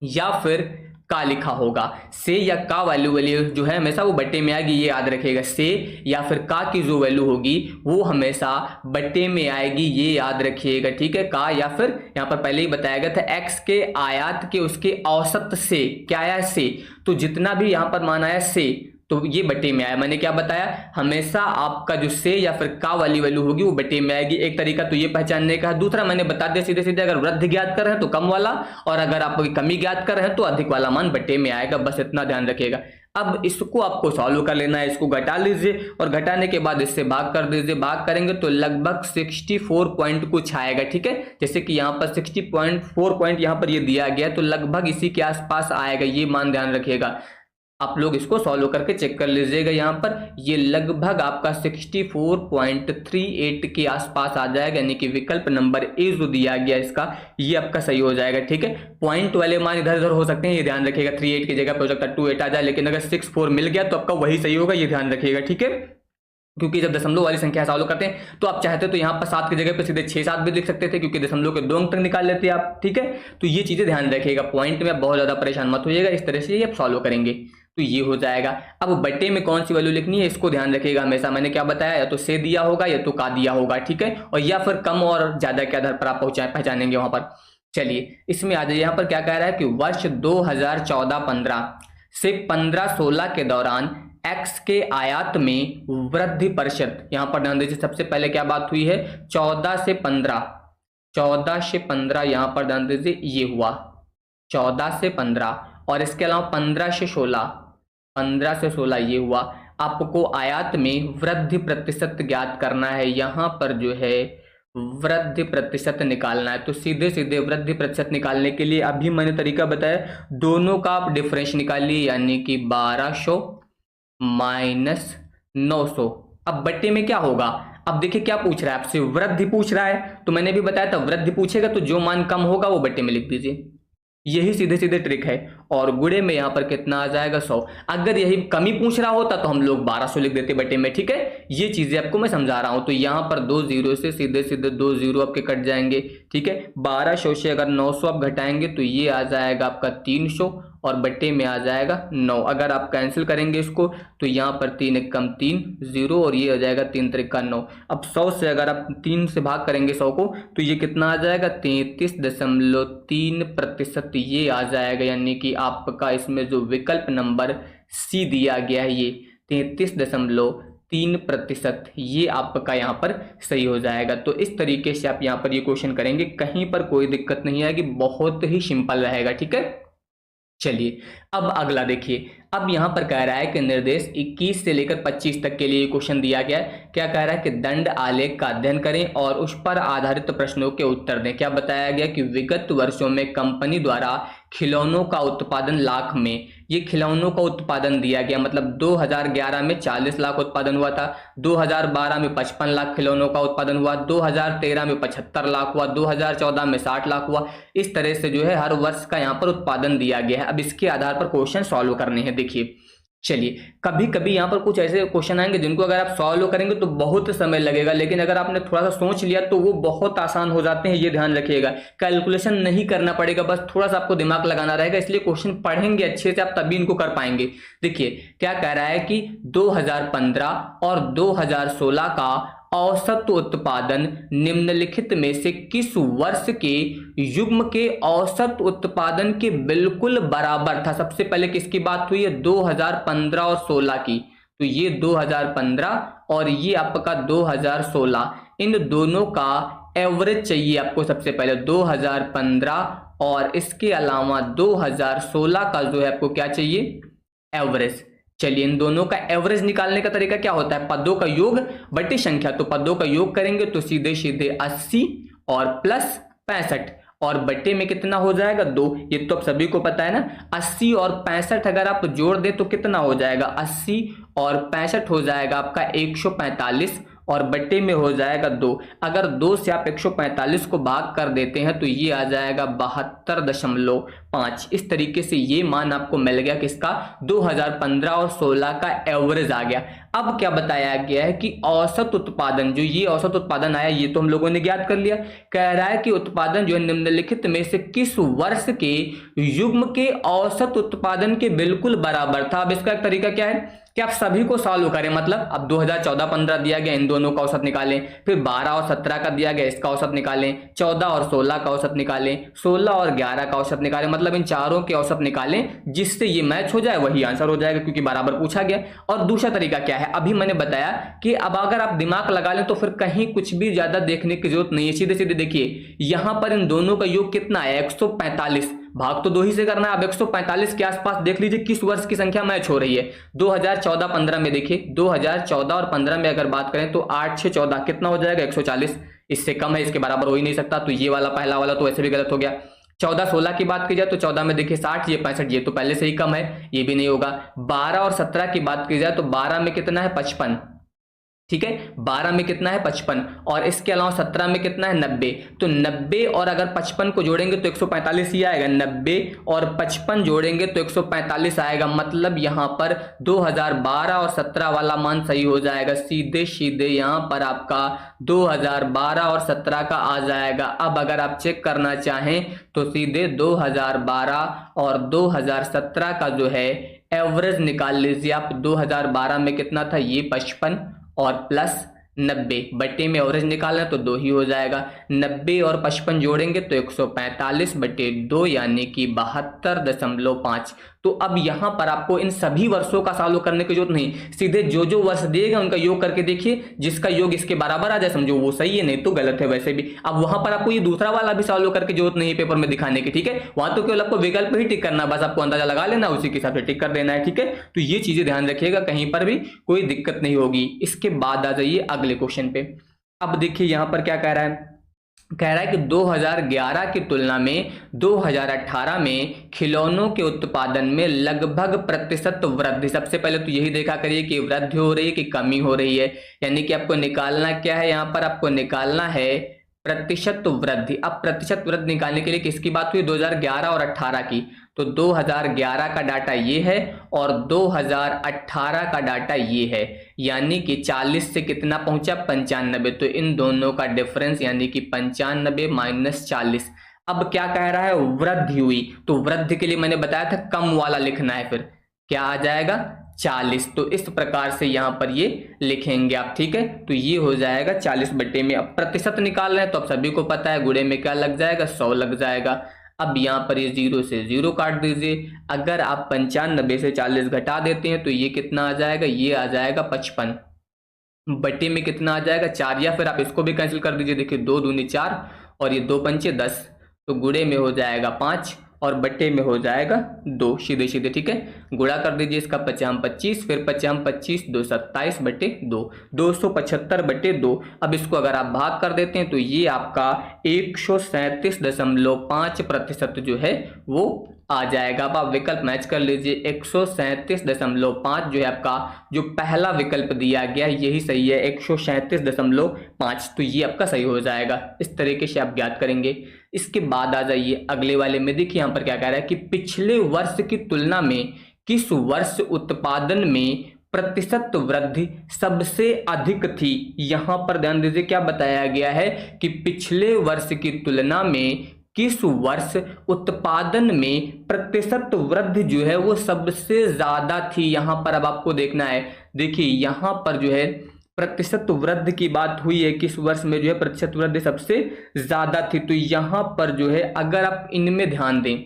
या फिर का लिखा होगा। से या का वैल्यू जो है हमेशा वो बट्टे में आएगी, ये याद रखिएगा। से या फिर का की जो वैल्यू होगी वो हमेशा बट्टे में आएगी, ये याद रखिएगा, ठीक है। का या फिर यहाँ पर पहले ही बताया गया था x के आयात के उसके औसत से क्या आया, से, तो जितना भी यहाँ पर माना है से तो ये बटे में आया। मैंने क्या बताया, हमेशा आपका जो से या फिर का वाली वैल्यू होगी वो बटे में आएगी। एक तरीका तो ये पहचानने का है। दूसरा मैंने बता दिया सीधे सीधे, अगर वृद्धि ज्ञात कर रहे हैं तो कम वाला, और अगर आप कमी ज्ञात कर रहे हैं तो अधिक वाला मान बटे में आएगा। बस इतना ध्यान रखिएगा। अब इसको आपको सॉल्व कर लेना है, इसको घटा लीजिए और घटाने के बाद इससे भाग कर दीजिए। भाग करेंगे तो लगभग 64 पॉइंट कुछ आएगा, ठीक है। जैसे कि यहाँ पर 60.4 पॉइंट यहाँ पर ये दिया गया, तो लगभग इसी के आसपास आएगा, ये मान ध्यान रखिएगा। आप लोग इसको सॉल्व करके चेक कर लीजिएगा। यहाँ पर ये लगभग आपका 64.38 के आसपास आ जाएगा, यानी कि विकल्प नंबर ए जो दिया गया इसका ये आपका सही हो जाएगा, ठीक है। पॉइंट वाले मान इधर उधर हो सकते हैं, ये ध्यान रखिएगा। 38 की जगह पे हो सकता है 28 आ जाए, लेकिन अगर 64 मिल गया तो आपका वही सही होगा, ये ध्यान रखिएगा, ठीक है। क्योंकि जब दशमलव वाली संख्या सॉल्व करते हैं तो आप चाहते तो यहाँ पर 7 की जगह पे सीधे 6 7 भी लिख सकते थे, क्योंकि दशमलव के 2 अंक तक निकाल लेते हैं आप, ठीक है। तो ये चीजें ध्यान रखिएगा, पॉइंट में आप बहुत ज्यादा परेशान मत होइएगा, इस तरह से ये आप सॉल्व करेंगे तो ये हो जाएगा। अब बट्टे में कौन सी वैल्यू लिखनी है इसको ध्यान रखिएगा हमेशा। मैंने क्या बताया, या तो से दिया होगा या तो का दिया होगा, ठीक है, और या फिर कम और ज्यादा के आधार पर आप पहचानेंगे वहां पर। चलिए इसमें आ जाइए। यहाँ पर क्या कह रहा है कि वर्ष 2014-15 से 15-16 के दौरान x के आयात में वृद्धि प्रतिशत, यहां पर ध्यान दीजिए। सबसे पहले क्या बात हुई है, 14 से 15 यहां पर ध्यान दीजिए, ये हुआ 14 से 15, और इसके अलावा 15 से 16 ये हुआ। आपको आयात में वृद्धि प्रतिशत ज्ञात करना है, यहां पर जो है वृद्धि प्रतिशत निकालना है। तो सीधे सीधे वृद्धि प्रतिशत निकालने के लिए अभी मैंने तरीका बताया, दोनों का आप डिफरेंस निकालिए, यानी कि 1200 माइनस 900। अब बट्टे में क्या होगा, अब देखिए क्या पूछ रहा है आपसे, वृद्धि पूछ रहा है, तो मैंने भी बताया था वृद्धि पूछेगा तो जो मान कम होगा वो बट्टे में लिख दीजिए, यही सीधे सीधे ट्रिक है। और गुणे में यहाँ पर कितना आ जाएगा, 100। अगर यही कमी पूछ रहा होता तो हम लोग 1200 लिख देते बटे में, ठीक है। ये चीजें आपको मैं समझा रहा हूं। तो यहाँ पर 2 जीरो से सीधे सीधे 2 जीरो आपके कट जाएंगे, ठीक है। 1200 से अगर 900 आप घटाएंगे तो ये आ जाएगा आपका 300, और बट्टे में आ जाएगा 9। अगर आप कैंसिल करेंगे इसको तो यहाँ पर 3 एक कम 3 0, और ये आ जाएगा 3 त्रिक का 9। अब 100 से अगर आप 3 से भाग करेंगे 100 को तो ये कितना आ जाएगा, 33.3%, ये आ जाएगा। यानी कि आपका इसमें जो विकल्प नंबर सी दिया गया है ये 33.3%, ये आपका यहाँ पर सही हो जाएगा। तो इस तरीके से आप यहाँ पर ये क्वेश्चन करेंगे, कहीं पर कोई दिक्कत नहीं आएगी, बहुत ही सिंपल रहेगा, ठीक है। चलिए अब अगला देखिए। अब यहां पर कह रहा है कि निर्देश 21 से लेकर 25 तक के लिए क्वेश्चन दिया गया है। क्या कह रहा है कि दंड आलेख का अध्ययन करें और उस पर आधारित प्रश्नों के उत्तर दें। क्या बताया गया कि विगत वर्षों में कंपनी द्वारा खिलौनों का उत्पादन लाख में, ये खिलौनों का उत्पादन दिया गया, मतलब 2011 में 40 लाख उत्पादन हुआ था, 2012 में 55 लाख खिलौनों का उत्पादन हुआ, 2013 में 75 लाख हुआ, 2014 में 60 लाख हुआ। इस तरह से जो है हर वर्ष का यहाँ पर उत्पादन दिया गया है। अब इसके आधार पर क्वेश्चन सॉल्व करने हैं। देखिए चलिए, कभी कभी यहाँ पर कुछ ऐसे क्वेश्चन आएंगे जिनको अगर आप सॉल्व करेंगे तो बहुत समय लगेगा, लेकिन अगर आपने थोड़ा सा सोच लिया तो वो बहुत आसान हो जाते हैं, ये ध्यान रखिएगा। कैलकुलेशन नहीं करना पड़ेगा, बस थोड़ा सा आपको दिमाग लगाना रहेगा, इसलिए क्वेश्चन पढ़ेंगे अच्छे से आप तभी इनको कर पाएंगे। देखिए क्या कह रहा है कि 2015 और 2016 का औसत उत्पादन निम्नलिखित में से किस वर्ष के युग्म के औसत उत्पादन के बिल्कुल बराबर था। सबसे पहले किसकी बात हुई है, 2015 और 16 की। तो ये 2015 और ये आपका 2016, इन दोनों का एवरेज चाहिए आपको। सबसे पहले 2015 और इसके अलावा 2016 का जो है आपको क्या चाहिए, एवरेज। चलिए इन दोनों का एवरेज निकालने का तरीका क्या होता है, पदों का योग बटे संख्या। तो पदों का योग करेंगे तो सीधे सीधे 80 और प्लस 65, और बटे में कितना हो जाएगा, 2। ये तो आप सभी को पता है ना। 80 और 65 अगर आप जोड़ दें तो कितना हो जाएगा, 80 और 65 हो जाएगा आपका 145, और बट्टे में हो जाएगा 2। अगर 2 से आप 145 को भाग कर देते हैं तो ये आ जाएगा 72.5 5। इस तरीके से ये मान आपको मिल गया किसका, 2015 और 16 का एवरेज आ गया। अब क्या बताया गया है कि औसत उत्पादन, जो ये औसत उत्पादन आया ये तो हम लोगों ने ज्ञात कर लिया। कह रहा है कि उत्पादन जो है निम्नलिखित में से किस वर्ष के युग्म के औसत उत्पादन के बिल्कुल बराबर था। अब इसका एक तरीका क्या है कि आप सभी को सॉल्व करें, मतलब अब 2014-15 दिया गया, इन दोनों का औसत निकालें, फिर 12 और 17 का दिया गया, इसका औसत निकालें, 14 और 16 का औसत निकालें, 16 और 11 का औसत निकालें, मतलब इन चारों के औसत निकालें, जिससे ये मैच हो जाए वही आंसर हो जाएगा, क्योंकि बराबर पूछा गया। और दूसरा तरीका क्या है, अभी मैंने बताया कि अब अगर आप दिमाग लगा लें तो फिर कहीं कुछ भी ज्यादा देखने की जरूरत नहीं है, सीधे सीधे देखिए यहां पर इन दोनों का योग कितना है, 145, भाग तो 2 ही से करना है। अब 145 के आसपास देख लीजिए किस वर्ष की संख्या मैच हो रही है, 2014-15 में। देखिए 2014 और 15 में अगर बात करें तो 8 से 14 कितना हो जाएगा, 140, इससे कम है, इसके बराबर हो ही नहीं सकता, तो ये वाला पहला वाला तो ऐसे भी गलत हो गया। 14-16 की बात की जाए तो 14 में देखिए 60, ये 65, ये तो पहले से ही कम है, ये भी नहीं होगा। 12 और 17 की बात की जाए तो 12 में कितना है, 55, ठीक है, 12 में कितना है, 55, और इसके अलावा 17 में कितना है, 90। तो 90 और अगर 55 को जोड़ेंगे तो 145 ही आएगा, 90 और 55 जोड़ेंगे तो 145 आएगा, मतलब यहां पर 2012 और 17 वाला मान सही हो जाएगा। सीधे सीधे यहां पर आपका 2012 और 17 का आ जाएगा। अब अगर आप चेक करना चाहें तो सीधे 2012 और 2017 का जो है एवरेज निकाल लीजिए आप। 2012 में कितना था, ये 55 और प्लस 90, बटे में एवरेज निकालना तो 2 ही हो जाएगा। 90 और 55 जोड़ेंगे तो 145 बटे 2 यानी कि 72.5। तो अब यहां पर आपको इन सभी वर्षों का सॉल्व करने की जरूरत नहीं, सीधे जो जो वर्ष दिएगा उनका योग करके देखिए, जिसका योग इसके बराबर आ जाए समझो वो सही है, नहीं तो गलत है वैसे भी। अब वहां पर आपको ये दूसरा वाला भी सॉल्व करके जरूरत नहीं है पेपर में दिखाने की, ठीक है, वहां तो केवल आपको विकल्प ही टिक करना, बस आपको अंदाजा लगा लेना, उसी के हिसाब से टिक कर देना है, ठीक है। तो ये चीजें ध्यान रखिएगा, कहीं पर भी कोई दिक्कत नहीं होगी। इसके बाद आ जाइए अगले क्वेश्चन पे। अब देखिए यहां पर क्या कह रहा है, कह रहा है कि 2011 की तुलना में 2018 में खिलौनों के उत्पादन में लगभग प्रतिशत वृद्धि। सबसे पहले तो यही देखा करिए कि वृद्धि हो रही है कि कमी हो रही है, यानी कि आपको निकालना क्या है, यहां पर आपको निकालना है प्रतिशत वृद्धि। अब प्रतिशत वृद्धि निकालने के लिए किसकी बात हुई, 2011 और 18 की, तो 2011 का डाटा ये है और 2018 का डाटा ये है, यानी कि 40 से कितना पहुंचा, 95, तो इन दोनों का डिफरेंस यानी कि 95 माइनस 40। अब क्या कह रहा है, वृद्धि हुई, तो वृद्धि के लिए मैंने बताया था कम वाला लिखना है, फिर क्या आ जाएगा, 40। तो इस प्रकार से यहां पर ये लिखेंगे आप, ठीक है। तो ये हो जाएगा 40 बटे में, अब प्रतिशत निकाल रहे हैं तो अब सभी को पता है गुणे में क्या लग जाएगा, 100 लग जाएगा। अब यहाँ पर ये 0 से 0 काट दीजिए। अगर आप 95 से 40 घटा देते हैं तो ये कितना आ जाएगा, ये आ जाएगा 55, बटे में कितना आ जाएगा, 4, या फिर आप इसको भी कैंसिल कर दीजिए। देखिए 2 दूनी 4 और ये 2 पंचे 10, तो गुणे में हो जाएगा 5 और बटे में हो जाएगा 2, सीधे सीधे, ठीक है। गुणा कर दीजिए इसका 50 25, फिर 50 25 2 27 बटे 2, 275 बटे 2। अब इसको अगर आप भाग कर देते हैं तो ये आपका 137.5% जो है वो आ जाएगा। अब आप विकल्प मैच कर लीजिए, 137.5 जो है आपका, जो पहला विकल्प दिया गया यही सही है, 137.5, तो ये आपका सही हो जाएगा। इस तरीके से आप ज्ञात करेंगे। इसके बाद आ जाइए अगले वाले में। देखिए यहां पर क्या कह रहा है कि पिछले वर्ष की तुलना में किस वर्ष उत्पादन में प्रतिशत वृद्धि सबसे अधिक थी। यहां पर ध्यान दीजिए क्या बताया गया है कि पिछले वर्ष की तुलना में किस वर्ष उत्पादन में प्रतिशत वृद्धि जो है वो सबसे ज्यादा थी। यहां पर अब आपको देखना है, देखिए यहां पर जो है प्रतिशत वृद्धि की बात हुई है, किस वर्ष में जो है प्रतिशत वृद्धि सबसे ज्यादा थी। तो यहां पर जो है अगर आप इनमें ध्यान दें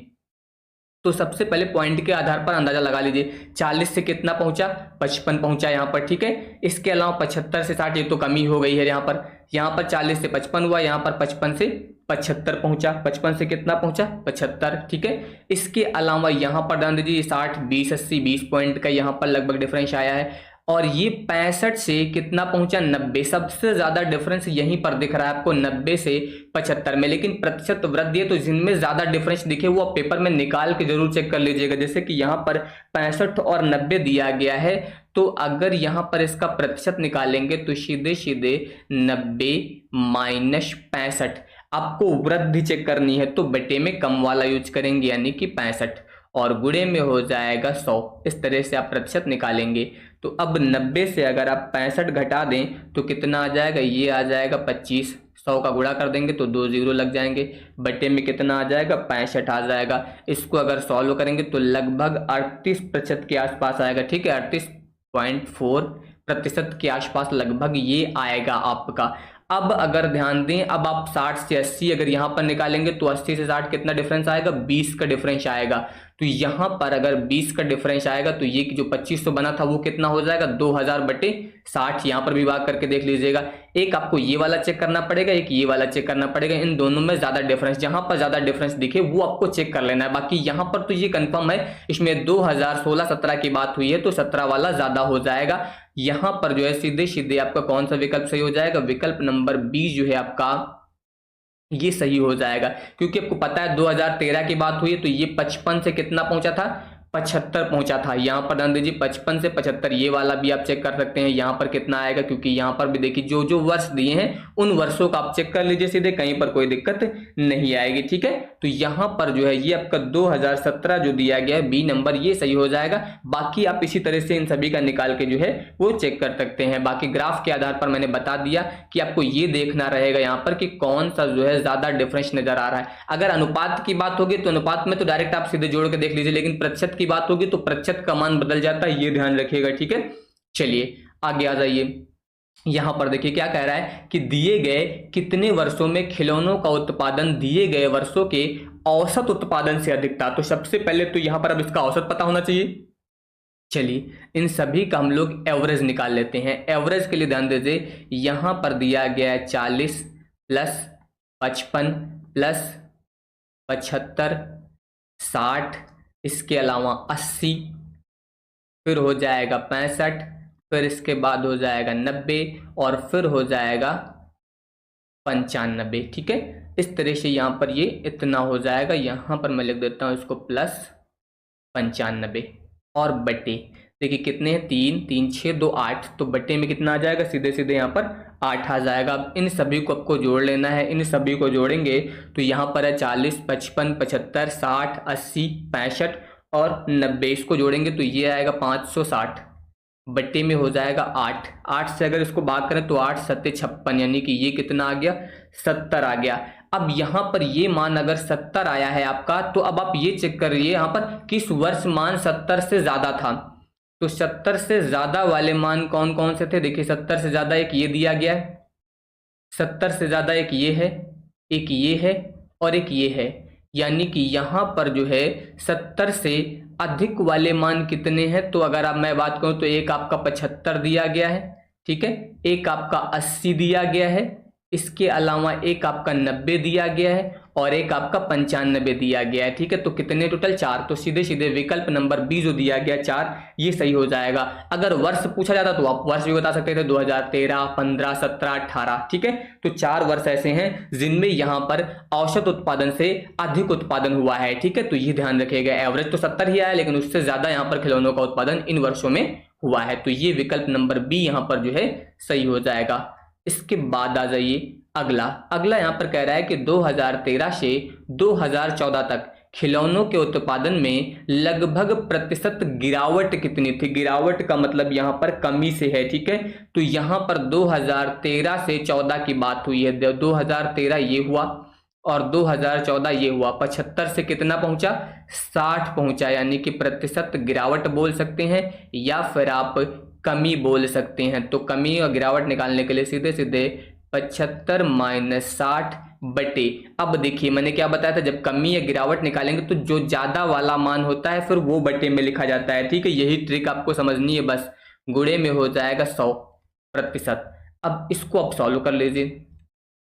तो सबसे पहले पॉइंट के आधार पर अंदाजा लगा लीजिए, 40 से कितना पहुंचा, 55 पहुंचा यहाँ पर, ठीक है। इसके अलावा 75 से 60 ये तो कमी हो गई है, यहाँ पर 40 से 55 हुआ, यहाँ पर 55 से 75 पहुंचा, 55 से कितना पहुंचा, 75, ठीक है। इसके अलावा यहाँ पर ध्यान दीजिए 60 20 80 20 पॉइंट का यहाँ पर लगभग डिफरेंस आया है, और ये 65 से कितना पहुंचा, 90। सबसे ज्यादा डिफरेंस यहीं पर दिख रहा है आपको 90 से 75 में। लेकिन प्रतिशत वृद्धि है तो जिनमें ज्यादा डिफरेंस दिखे वो आप पेपर में निकाल के जरूर चेक कर लीजिएगा। जैसे कि यहाँ पर 65 और 90 दिया गया है, तो अगर यहाँ पर इसका प्रतिशत निकालेंगे तो सीधे सीधे 90 माइनस 65। आपको वृद्धि चेक करनी है तो बटे में कम वाला यूज करेंगे यानी कि 65 और गुणे में हो जाएगा 100। इस तरह से आप प्रतिशत निकालेंगे। तो अब 90 से अगर आप 65 घटा दें तो कितना आ जाएगा, ये आ जाएगा 25। 100 का गुणा कर देंगे तो 2 जीरो लग जाएंगे। बटे में कितना आ जाएगा, 65 आ जाएगा। इसको अगर सॉल्व करेंगे तो लगभग 38% के आसपास आएगा। ठीक है, 38.4% के आसपास लगभग ये आएगा आपका। अब अगर ध्यान दें, अब आप 60 से 80 अगर यहाँ पर निकालेंगे तो 80 से 60 कितना डिफरेंस आएगा, 20 का डिफरेंस आएगा। तो यहाँ पर अगर 20 का डिफरेंस आएगा तो ये जो 2500 बना था वो कितना हो जाएगा, 2000 बटे 60। यहाँ पर भी भाग करके देख लीजिएगा। एक आपको ये वाला चेक करना पड़ेगा, एक ये वाला चेक करना पड़ेगा। इन दोनों में ज्यादा डिफरेंस, जहां पर ज्यादा डिफरेंस दिखे वो आपको चेक कर लेना है। बाकी यहाँ पर तो ये कंफर्म है, इसमें 2016-17 की बात हुई है तो 17 वाला ज्यादा हो जाएगा। यहां पर जो है सीधे सीधे आपका कौन सा विकल्प सही हो जाएगा, विकल्प नंबर बी जो है आपका ये सही हो जाएगा। क्योंकि आपको पता है 2013 की बात हुई है तो ये 55 से कितना पहुंचा था, 75 पहुंचा था। यहाँ पर ध्यान दीजिए 55 से 75, ये वाला भी आप चेक कर सकते हैं यहाँ पर कितना आएगा। क्योंकि यहाँ पर भी देखिए जो जो वर्ष दिए हैं उन वर्षों का आप चेक कर लीजिए सीधे, कहीं पर कोई दिक्कत नहीं आएगी। ठीक है, तो यहाँ पर जो है ये आपका 2017 जो दिया गया है बी नंबर, ये सही हो जाएगा। बाकी आप इसी तरह से इन सभी का निकाल के जो है वो चेक कर सकते हैं। बाकी ग्राफ के आधार पर मैंने बता दिया कि आपको ये देखना रहेगा यहाँ पर कि कौन सा जो है ज्यादा डिफरेंस नजर आ रहा है। अगर अनुपात की बात होगी तो अनुपात में तो डायरेक्ट आप सीधे जोड़ के देख लीजिए, लेकिन प्रतिशत की बात होगी तो प्रतिशत का मान बदल जाता है, ये ध्यान रखिएगा। ठीक है, चलिए आगे आ जाइए। यहां पर देखिए क्या कह रहा है कि दिए गए कितने वर्षों में खिलौनों का उत्पादन दिए गए वर्षों के औसत उत्पादन से अधिक था। तो सबसे पहले तो यहां पर अब इसका औसत पता होना चाहिए। चलिए इन सभी का हम लोग एवरेज निकाल लेते हैं। एवरेज के लिए ध्यान दीजिए, यहां पर दिया गया है 40 प्लस 55 प्लस 75 60, इसके अलावा 80, फिर हो जाएगा 65, फिर इसके बाद हो जाएगा 90 और फिर हो जाएगा 95। ठीक है, इस तरह से यहाँ पर ये इतना हो जाएगा। यहाँ पर मैं लिख देता हूँ इसको प्लस 95 और बटे, देखिए कितने हैं, 3 3 6 2 8, तो बटे में कितना आ जाएगा, सीधे सीधे यहाँ पर 8 आ जाएगा। अब इन सभी को आपको जोड़ लेना है। इन सभी को जोड़ेंगे तो यहाँ पर है 40 55 75 60 80 65 और 90, इसको जोड़ेंगे तो ये आएगा 560, बट्टे में हो जाएगा 8। 8 से अगर इसको भाग करें तो 8 सत्ते 56, यानी कि ये कितना आ गया, 70 आ गया। अब यहाँ पर ये मान अगर 70 आया है आपका, तो अब आप ये चेक करिए यहाँ पर किस वर्ष मान 70 से ज्यादा था। तो 70 से ज्यादा वाले मान कौन कौन से थे, देखिए 70 से ज्यादा एक ये दिया गया है, 70 से ज्यादा एक ये है, एक ये है और एक ये है। यानी कि यहाँ पर जो है 70 से अधिक वाले मान कितने हैं, तो अगर आप मैं बात करूं तो एक आपका 75 दिया गया है, ठीक है, एक आपका 80 दिया गया है, इसके अलावा एक आपका 90 दिया गया है और एक आपका 95 दिया गया है। ठीक है, तो कितने टोटल, 4। तो सीधे सीधे विकल्प नंबर बी जो दिया गया 4, ये सही हो जाएगा। अगर वर्ष पूछा जाता तो आप वर्ष भी बता सकते थे, 2013 15 17 18। ठीक है, तो 4 वर्ष ऐसे हैं जिनमें यहाँ पर औसत उत्पादन से अधिक उत्पादन हुआ है। ठीक है, तो ये ध्यान रखिएगा। एवरेज तो 70 ही आया, लेकिन उससे ज्यादा यहाँ पर खिलौनों का उत्पादन इन वर्षों में हुआ है। तो ये विकल्प नंबर बी यहाँ पर जो है सही हो जाएगा। इसके बाद आ जाइए अगला यहाँ पर कह रहा है कि 2013 से 2014 तक खिलौनों के उत्पादन में लगभग प्रतिशत गिरावट कितनी थी। गिरावट का मतलब यहाँ पर कमी से है। ठीक है, तो यहाँ पर 2013 से 14 की बात हुई है। 2013 ये हुआ और 2014 ये हुआ। 75 से कितना पहुंचा, 60 पहुंचा, यानी कि प्रतिशत गिरावट बोल सकते हैं या फिर आप कमी बोल सकते हैं। तो कमी और गिरावट निकालने के लिए सीधे सीधे 75 माइनस 60 बटे, अब देखिए मैंने क्या बताया था, जब कमी या गिरावट निकालेंगे तो जो ज्यादा वाला मान होता है फिर वो बटे में लिखा जाता है। ठीक है, यही ट्रिक आपको समझनी है बस। गुणे में हो जाएगा 100%। अब इसको आप सॉल्व कर लीजिए।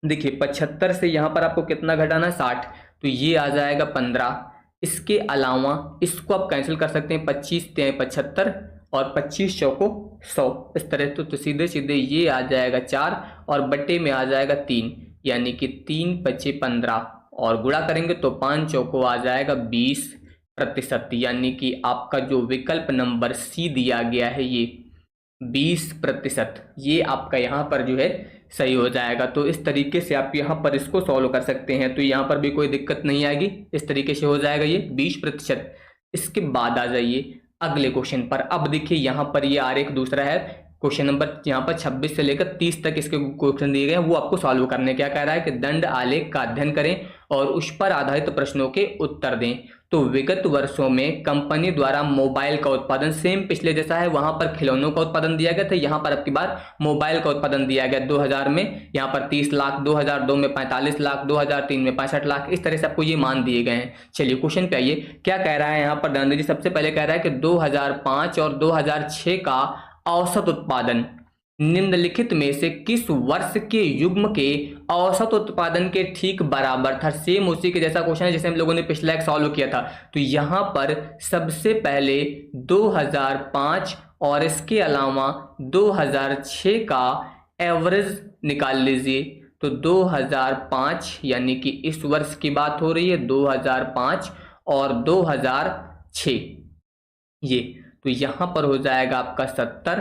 देखिए 75 से यहाँ पर आपको कितना घटाना है, 60, तो ये आ जाएगा 15। इसके अलावा इसको आप कैंसिल कर सकते हैं, 25 × 75 और 25 चौको 100, इस तरह। तो सीधे सीधे ये आ जाएगा 4 और बटे में आ जाएगा 3, यानी कि 3 × 5 = 15 और गुणा करेंगे तो 5 चौको आ जाएगा 20%। यानी कि आपका जो विकल्प नंबर सी दिया गया है ये 20%, ये आपका यहाँ पर जो है सही हो जाएगा। तो इस तरीके से आप यहाँ पर इसको सॉल्व कर सकते हैं, तो यहाँ पर भी कोई दिक्कत नहीं आएगी, इस तरीके से हो जाएगा ये 20%। इसके बाद आ जाइए अगले क्वेश्चन पर। अब देखिए यहाँ पर ये आरेख दूसरा है, क्वेश्चन नंबर यहाँ पर 26 से लेकर 30 तक इसके क्वेश्चन दिए गए हैं, वो आपको सॉल्व करने। क्या कह रहा है कि दंड आलेख का अध्ययन करें और उस पर आधारित प्रश्नों के उत्तर दें। तो विगत वर्षों में कंपनी द्वारा मोबाइल का उत्पादन सेम पिछले जैसा है, वहां पर खिलौनों का उत्पादन दिया गया था, यहाँ पर अब की बार मोबाइल का उत्पादन दिया गया। 2000 में यहाँ पर 30 लाख, 2002 में 45 लाख, 2003 में 65 लाख, इस तरह से आपको ये मान दिए गए हैं। चलिए क्वेश्चन पे आइए, क्या कह रहा है यहाँ पर धनंजय जी। सबसे पहले कह रहा है कि 2005 और 2006 का औसत उत्पादन निम्नलिखित में से किस वर्ष के युग्म के औसत उत्पादन के ठीक बराबर था। सेम उसी के जैसा क्वेश्चन है जैसे हम लोगों ने पिछला एक सॉल्व किया था। तो यहां पर सबसे पहले 2005 और इसके अलावा 2006 का एवरेज निकाल लीजिए। तो 2005 यानी कि इस वर्ष की बात हो रही है, 2005 और 2006 ये, तो यहां पर हो जाएगा आपका 70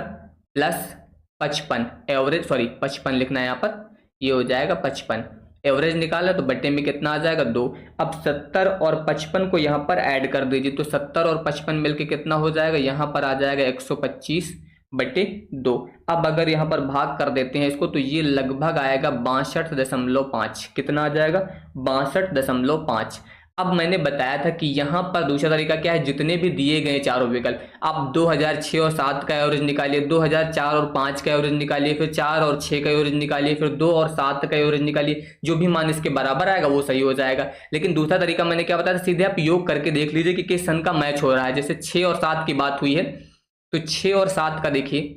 प्लस 55 एवरेज, सॉरी 55 लिखना है यहाँ पर, ये हो जाएगा 55। एवरेज निकाला तो बट्टे में कितना आ जाएगा 2। अब 70 और 55 को यहाँ पर ऐड कर दीजिए, तो 70 और 55 मिलके कितना हो जाएगा, यहाँ पर आ जाएगा 125/2। अब अगर यहाँ पर भाग कर देते हैं इसको, तो ये लगभग आएगा 62.5। कितना आ जाएगा 62.5। अब मैंने बताया था कि यहाँ पर दूसरा तरीका क्या है, जितने भी दिए गए चारों विकल्प, आप 2006 और 7 का एवरेज निकालिए, 2004 और 5 का एवरेज निकालिए, फिर 4 और 6 का एवरेज निकालिए, फिर 2 और 7 का एवरेज निकालिए, जो भी मान इसके बराबर आएगा वो सही हो जाएगा। लेकिन दूसरा तरीका मैंने क्या बताया था, सीधे आप योग करके देख लीजिए कि किस सन का मैच हो रहा है। जैसे 6 और 7 की बात हुई है, तो 6 और 7 का देखिए,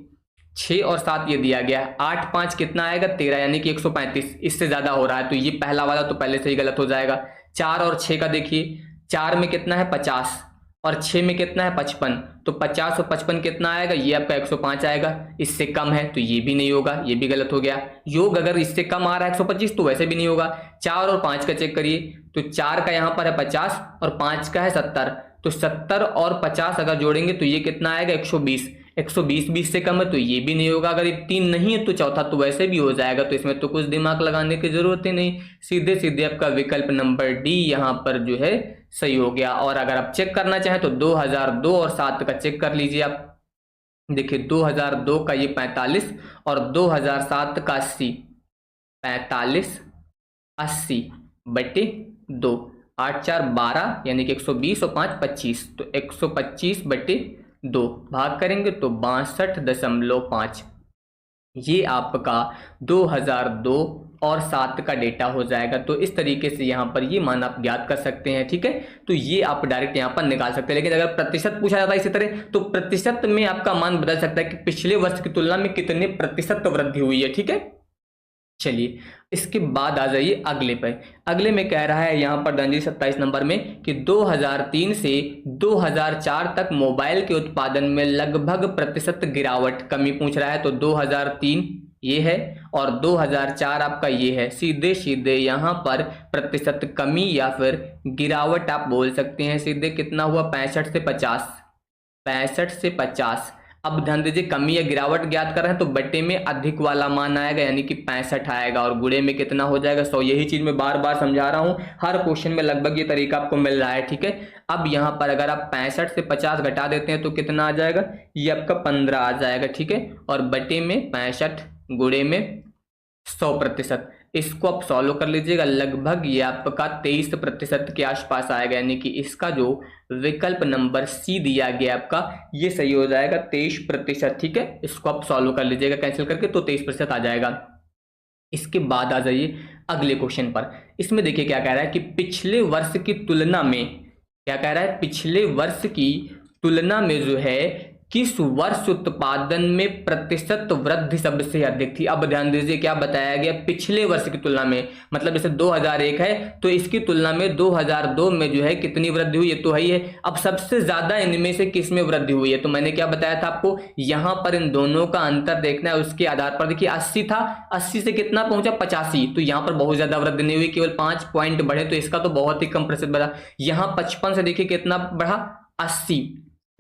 6 और 7 ये दिया गया, 8 5 कितना आएगा 13, यानी कि 135, इससे ज्यादा हो रहा है, तो ये पहला वाला तो पहले से ही गलत हो जाएगा। 4 और 6 का देखिए, 4 में कितना है 50 और 6 में कितना है 55, तो 50 और 55 कितना आएगा, ये आपका 105 आएगा। इससे कम है तो ये भी नहीं होगा, ये भी गलत हो गया। योग अगर इससे कम आ रहा है 125 तो वैसे भी नहीं होगा। 4 और 5 का चेक करिए, तो 4 का यहाँ पर है 50 और 5 का है 70, तो 70 और 50 अगर जोड़ेंगे तो ये कितना आएगा 120। 120 20 से कम है तो ये भी नहीं होगा। अगर ये 3 नहीं है तो चौथा तो वैसे भी हो जाएगा, तो इसमें तो कुछ दिमाग लगाने की जरूरत ही नहीं, सीधे सीधे आपका विकल्प नंबर डी यहाँ पर जो है सही हो गया। और अगर आप चेक करना चाहें तो 2002 और 7 का चेक कर लीजिए आप। देखिए 2002 का ये 45 और 2007 का 80, 45 80/2, 8 4 12 यानी कि 120 और 5 25, तो 125/2 भाग करेंगे तो 62.5। ये आपका 2002 और 7 का डेटा हो जाएगा। तो इस तरीके से यहाँ पर ये मान आप ज्ञात कर सकते हैं, ठीक है। तो ये आप डायरेक्ट यहाँ पर निकाल सकते हैं। लेकिन अगर प्रतिशत पूछा जाता है इसी तरह, तो प्रतिशत में आपका मान बदल सकता है कि पिछले वर्ष की तुलना में कितने प्रतिशत वृद्धि हुई है, ठीक है। चलिए इसके बाद आ जाइए अगले पे। अगले में कह रहा है यहाँ पर धनंजय 27 नंबर में कि 2003 से 2004 तक मोबाइल के उत्पादन में लगभग प्रतिशत गिरावट, कमी पूछ रहा है। तो 2003 ये है और 2004 आपका ये है। सीधे सीधे यहाँ पर प्रतिशत कमी या फिर गिरावट आप बोल सकते हैं। सीधे कितना हुआ 65 से 50, 65 से 50। अब ध्यान दीजिए कमी या गिरावट ज्ञात कर रहे हैं तो बट्टे में अधिक वाला मान आएगा, यानी कि 65 आएगा, और गुणे में कितना हो जाएगा 100। यही चीज मैं बार बार समझा रहा हूं, हर क्वेश्चन में लगभग ये तरीका आपको मिल रहा है, ठीक है। अब यहाँ पर अगर आप 65 से 50 घटा देते हैं तो कितना आ जाएगा, ये आपका 15 आ जाएगा, ठीक है। और बट्टे में 65 गुणे में 100%। इसको आप सॉल्व कर लीजिएगा, लगभग ये आपका 23% के आसपास आएगा, यानी कि इसका जो विकल्प नंबर सी दिया गया आपका ये सही हो जाएगा 23%, ठीक है। इसको आप सॉल्व कर लीजिएगा कैंसिल करके, तो 23% आ जाएगा। इसके बाद आ जाइए अगले क्वेश्चन पर। इसमें देखिए क्या कह रहा है कि पिछले वर्ष की तुलना में, क्या कह रहा है, पिछले वर्ष की तुलना में जो है किस वर्ष उत्पादन में प्रतिशत वृद्धि सबसे अधिक थी। अब ध्यान दीजिए क्या बताया गया, पिछले वर्ष की तुलना में, मतलब जैसे 2001 है तो इसकी तुलना में 2002 में जो है कितनी वृद्धि हुई, ये तो है ही है। अब सबसे ज्यादा इनमें से किस में वृद्धि हुई है, तो मैंने क्या बताया था आपको, यहां पर इन दोनों का अंतर देखना है। उसके आधार पर देखिए 80 था, 80 से कितना पहुंचा 85, तो यहां पर बहुत ज्यादा वृद्धि नहीं हुई, केवल 5 पॉइंट बढ़े, तो इसका तो बहुत ही कम प्रतिशत बढ़ा। यहां 55 से देखिए कितना बढ़ा 80,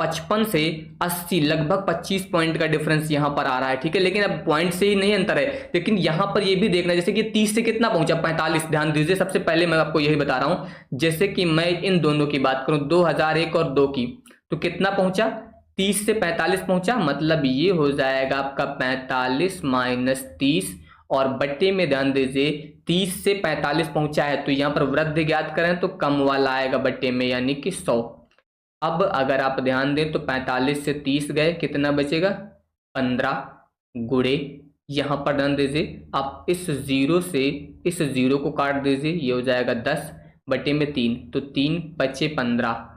55 से 80 लगभग 25 पॉइंट का डिफरेंस यहां पर आ रहा है, ठीक है। लेकिन अब पॉइंट से ही नहीं अंतर है, लेकिन यहां पर ये भी देखना, जैसे कि 30 से कितना पहुंचा, 45। ध्यान दीजिए, सबसे पहले मैं आपको यही बता रहा हूं, जैसे कि मैं इन दोनों की बात करूं 2001 और 2 की, तो कितना पहुंचा, 30 से 45 पहुंचा, मतलब ये हो जाएगा आपका 45 माइनस 30 और बट्टे में ध्यान दीजिए 30 से 45 पहुंचा है, तो यहां पर वृद्धि ज्ञात करें तो कम वाला आएगा बट्टे में, यानी कि 100। अब अगर आप ध्यान दें तो 45 से 30 गए, कितना बचेगा, 15 गुड़े, यहां पर ध्यान दीजिए आप इस जीरो से इस जीरो को काट दीजिए, ये हो जाएगा 10 बटे में 3, तो 3 पचे 15,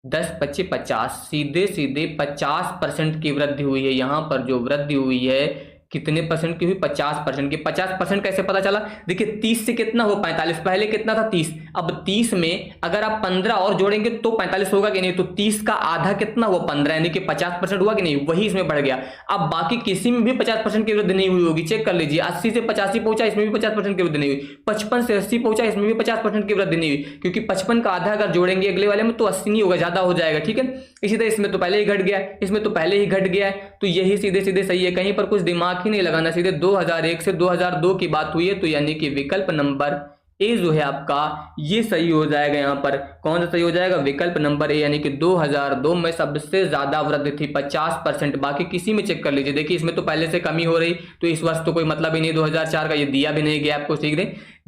10 पचे 50, सीधे सीधे 50% की वृद्धि हुई है। यहां पर जो वृद्धि हुई है कितने परसेंट की हुई, 50% की। 50% कैसे पता चला, देखिए 30 से कितना हो 45, पहले कितना था 30, अब 30 में अगर आप 15 और जोड़ेंगे तो 45 होगा कि नहीं, तो 30 का आधा कितना हुआ 15, यानी कि 50% हुआ कि नहीं, वही इसमें बढ़ गया। अब बाकी किसी में भी 50% की वृद्धि नहीं हुई होगी, चेक कर लीजिए, 80 से 85 पहुंचा, इसमें भी 50% की वृद्धि नहीं हुई, 55 से 80 पहुंचा, इसमें भी 50% की वृद्धि नहीं हुई, क्योंकि 55 का आधा अगर जोड़ेंगे अगले वाले में तो 80 नहीं होगा, ज्यादा हो जाएगा, ठीक है। इसी तरह इसमें तो पहले ही घट गया, इसमें तो पहले ही घट गया है, तो यही सीधे सीधे सही है, कहीं पर कुछ दिमाग ही नहीं लगाना, सीधे 2001 से 2002 की बात हुई है, तो यानी कि विकल्प नंबर ए जो है आपका ये सही हो जाएगा। यहां पर कौन सा सही हो जाएगा, विकल्प नंबर ए, यानी कि 2002 में सबसे ज्यादा वृद्धि थी 50%। बाकी किसी में चेक कर लीजिए, देखिए इसमें तो पहले से कमी हो रही, तो इस वर्ष तो कोई मतलब ही नहीं, 2004 का ये दिया भी नहीं गया आपको, ठीक है।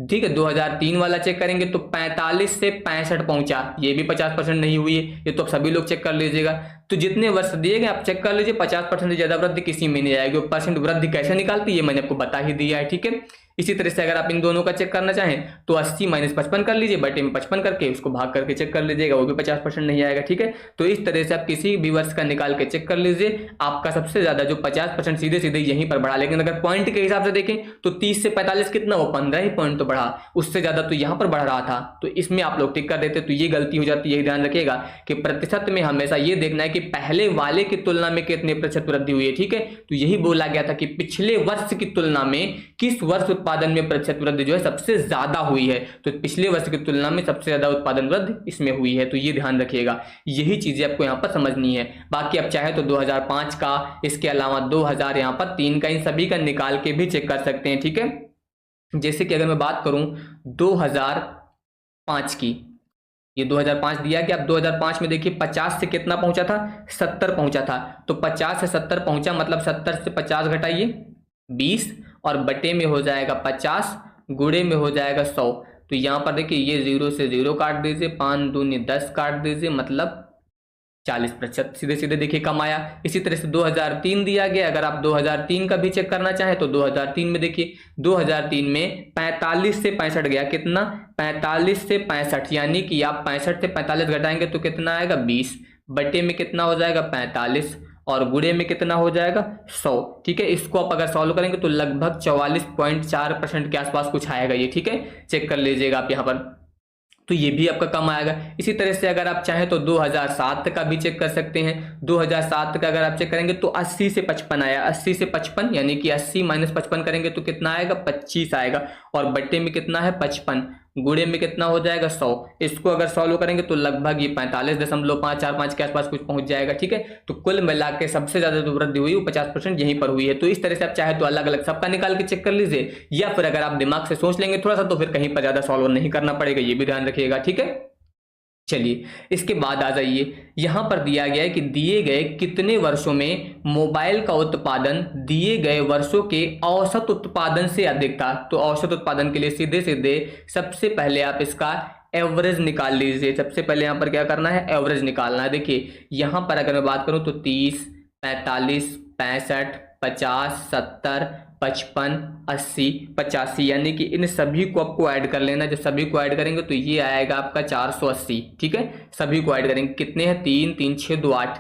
ठीक है, 2003 वाला चेक करेंगे तो 45 से 65 पहुंचा, ये भी 50% नहीं हुई है, ये तो आप सभी लोग चेक कर लीजिएगा। तो जितने वर्ष दिए गए आप चेक कर लीजिए, 50% से ज्यादा वृद्धि किसी में नहीं आएगी। परसेंट वृद्धि कैसे निकालती है ये मैंने आपको बता ही दिया है, ठीक है। इसी तरह से अगर आप इन दोनों का चेक करना चाहें तो 80 माइनस 55 कर लीजिए, बटे में 55 करके उसको भाग करके चेक कर लीजिएगा, वो भी 50% नहीं आएगा, ठीक है। तो इस तरह से आप किसी भी वर्ष का निकाल के चेक कर लीजिए, आपका सबसे ज्यादा जो 50% सीधे सीधे यहीं पर बढ़ा। लेकिन अगर पॉइंट के हिसाब से देखें तो 30 से 45 कितना, वो 15 ही पॉइंट तो बढ़ा, उससे ज्यादा तो यहां पर बढ़ रहा था, तो इसमें आप लोग टिक कर देते, तो ये गलती हो जाती है। ध्यान रखिएगा कि प्रतिशत में हमेशा ये देखना है कि पहले वाले की तुलना में कितने प्रतिशत वृद्धि हुई है, ठीक है। तो यही बोला गया था कि पिछले वर्ष की तुलना में किस वर्ष उत्पादन में प्रतिशत वृद्धि जो है सबसे ज्यादा हुई है, तो पिछले वर्ष की तुलना में सबसे ज्यादा उत्पादन वृद्धि इसमें हुई है, तो ये ध्यान रखिएगा, यही चीजें आपको यहाँ पर समझनी है। बाकी आप चाहे तो 2005 का, इसके अलावा 2000 यहाँ पर 3 का, इन सभी का निकाल के भी चेक कर सकते हैं, ठीक है। जैसे कि अगर मैं बात करूं 2005 की, ये 2005 दिया कि आप 2005 में देखिए 50 से कितना पहुंचा था, 70 पहुंचा था, तो 50 से 70 पहुंचा, मतलब 70 से 50 घटाइए 20 और बटे में हो जाएगा 50, गुड़े में हो जाएगा 100। तो यहां पर देखिए ये 0 से 0 काट दीजिए, 5 दूनी 10 काट दीजिए, मतलब 40%, सीधे सीधे देखिए कम आया। इसी तरह से 2003 दिया गया, अगर आप 2003 का भी चेक करना चाहें तो 2003 में देखिए 2003 में 45 से 65 गया, कितना, 45 से 65, यानी कि आप 65 से 45 घटाएंगे तो कितना आएगा 20, बटे में कितना हो जाएगा 45 और गुड़े में कितना हो जाएगा 100, ठीक है। इसको आप अगर सॉल्व करेंगे तो लगभग 44.4% के आसपास कुछ आएगा ये, ठीक है, चेक कर लीजिएगा आप यहाँ पर, तो ये भी आपका कम आएगा। इसी तरह से अगर आप चाहें तो 2007 का भी चेक कर सकते हैं। 2007 का अगर आप चेक करेंगे तो 80 से 55 आया, 80 से 55, यानी कि 80 माइनस 55 करेंगे तो कितना आएगा 25 आएगा, और बट्टे में कितना है 55, गुड़े में कितना हो जाएगा 100। इसको अगर सॉल्व करेंगे तो लगभग ये 45.545 के आसपास कुछ पहुंच जाएगा, ठीक है। तो कुल मिला के सबसे ज्यादा जो वृद्धि हुई वो 50% यहीं पर हुई है। तो इस तरह से आप चाहे तो अलग अलग सबका निकाल के चेक कर लीजिए, या फिर अगर आप दिमाग से सोच लेंगे थोड़ा सा तो फिर कहीं पर ज्यादा सॉल्व नहीं करना पड़ेगा, ये भी ध्यान रखिएगा, ठीक है। चलिए इसके बाद आ जाइए, यहां पर दिया गया है कि दिए गए कितने वर्षों में मोबाइल का उत्पादन दिए गए वर्षों के औसत उत्पादन से अधिक था। तो औसत उत्पादन के लिए सीधे सीधे सबसे पहले आप इसका एवरेज निकाल लीजिए। सबसे पहले यहां पर क्या करना है, एवरेज निकालना है। देखिए यहां पर अगर मैं बात करूं तो 30, 45, 65, 50, 70, 55, 80, 85, यानी कि इन सभी को आपको ऐड कर लेना। जब सभी को ऐड करेंगे तो ये आएगा आपका 480, ठीक है। सभी को ऐड करेंगे, कितने हैं 3, 3, 6, 2, 8,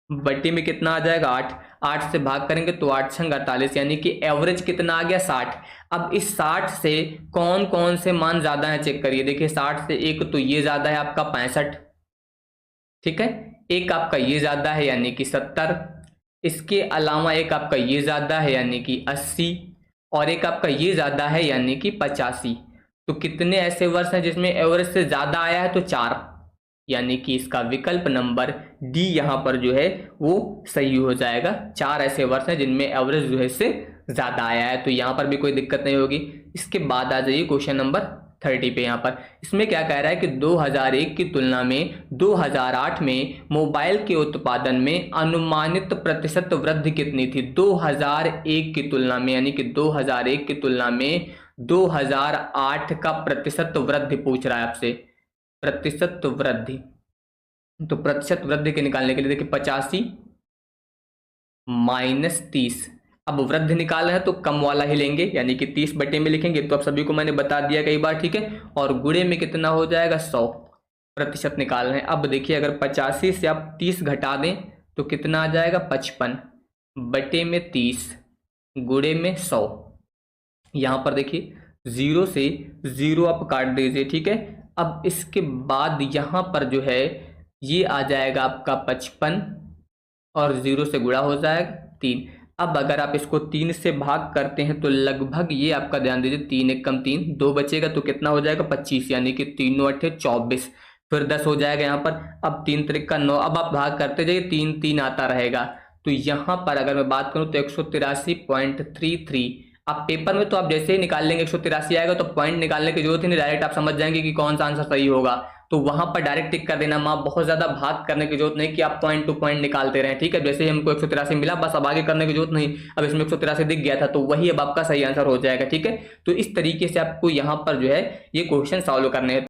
बट्टी में कितना आ जाएगा 8, 8 से भाग करेंगे तो 8 छंग 48, यानी कि एवरेज कितना आ गया 60। अब इस 60 से कौन कौन से मान ज्यादा है चेक करिए। देखिए 60 से एक तो ये ज्यादा है आपका 65, ठीक है, एक आपका ये ज्यादा है यानी कि 70, इसके अलावा एक आपका ये ज्यादा है यानी कि 80, और एक आपका ये ज्यादा है यानी कि 85। तो कितने ऐसे वर्ष हैं जिसमें एवरेज से ज्यादा आया है, तो 4, यानी कि इसका विकल्प नंबर डी यहाँ पर जो है वो सही हो जाएगा। 4 ऐसे वर्ष हैं जिनमें एवरेज जो है इससे ज्यादा आया है, तो यहाँ पर भी कोई दिक्कत नहीं होगी। इसके बाद आ जाइए क्वेश्चन नंबर 30 पे। यहाँ पर इसमें क्या कह रहा है कि 2001 की तुलना में 2008 में मोबाइल के उत्पादन में अनुमानित प्रतिशत वृद्धि कितनी थी। 2001 की तुलना में, यानी कि 2001 की तुलना में 2008 का प्रतिशत वृद्धि पूछ रहा है आपसे, प्रतिशत वृद्धि। तो प्रतिशत वृद्धि के निकालने के लिए देखिए 85 माइनस 30। अब वृद्धि निकालना है तो कम वाला ही लेंगे, यानी कि 30 बटे में लिखेंगे, तो आप सभी को मैंने बता दिया कई बार, ठीक है। और गुणे में कितना हो जाएगा 100, प्रतिशत निकालना है। अब देखिए अगर 85 से आप 30 घटा दें तो कितना आ जाएगा 55 बटे में 30 गुणे में 100। यहाँ पर देखिए 0 से 0 आप काट दीजिए, ठीक है। अब इसके बाद यहाँ पर जो है ये आ जाएगा आपका 55 और 0 से गुणा हो जाएगा 3। अब अगर आप इसको 3 से भाग करते हैं तो लगभग ये आपका ध्यान दीजिए 3 एक कम 3, 2 बचेगा तो कितना हो जाएगा 25, यानी कि 3 9 8 24, फिर 10 हो जाएगा यहाँ पर। अब 3 त्रिक का 9, अब आप भाग करते जाइए 3 3 आता रहेगा। तो यहाँ पर अगर मैं बात करूँ तो 183.33। आप पेपर में तो आप जैसे ही निकाल लेंगे 183 आएगा तो पॉइंट निकालने की जरूरत ही नहीं, डायरेक्ट आप समझ जाएंगे कि कौन सा आंसर सही होगा, तो वहां पर डायरेक्ट टिक कर देना। माँ बहुत ज्यादा भाग करने की जरूरत नहीं कि आप पॉइंट टू पॉइंट निकालते रहें, ठीक है। जैसे ही हमको 183 मिला बस, अब आगे करने की जरूरत नहीं। अब इसमें 183 दिख गया था तो वही अब आपका सही आंसर हो जाएगा, ठीक है। तो इस तरीके से आपको यहाँ पर जो है ये क्वेश्चन सॉल्व करने हैं।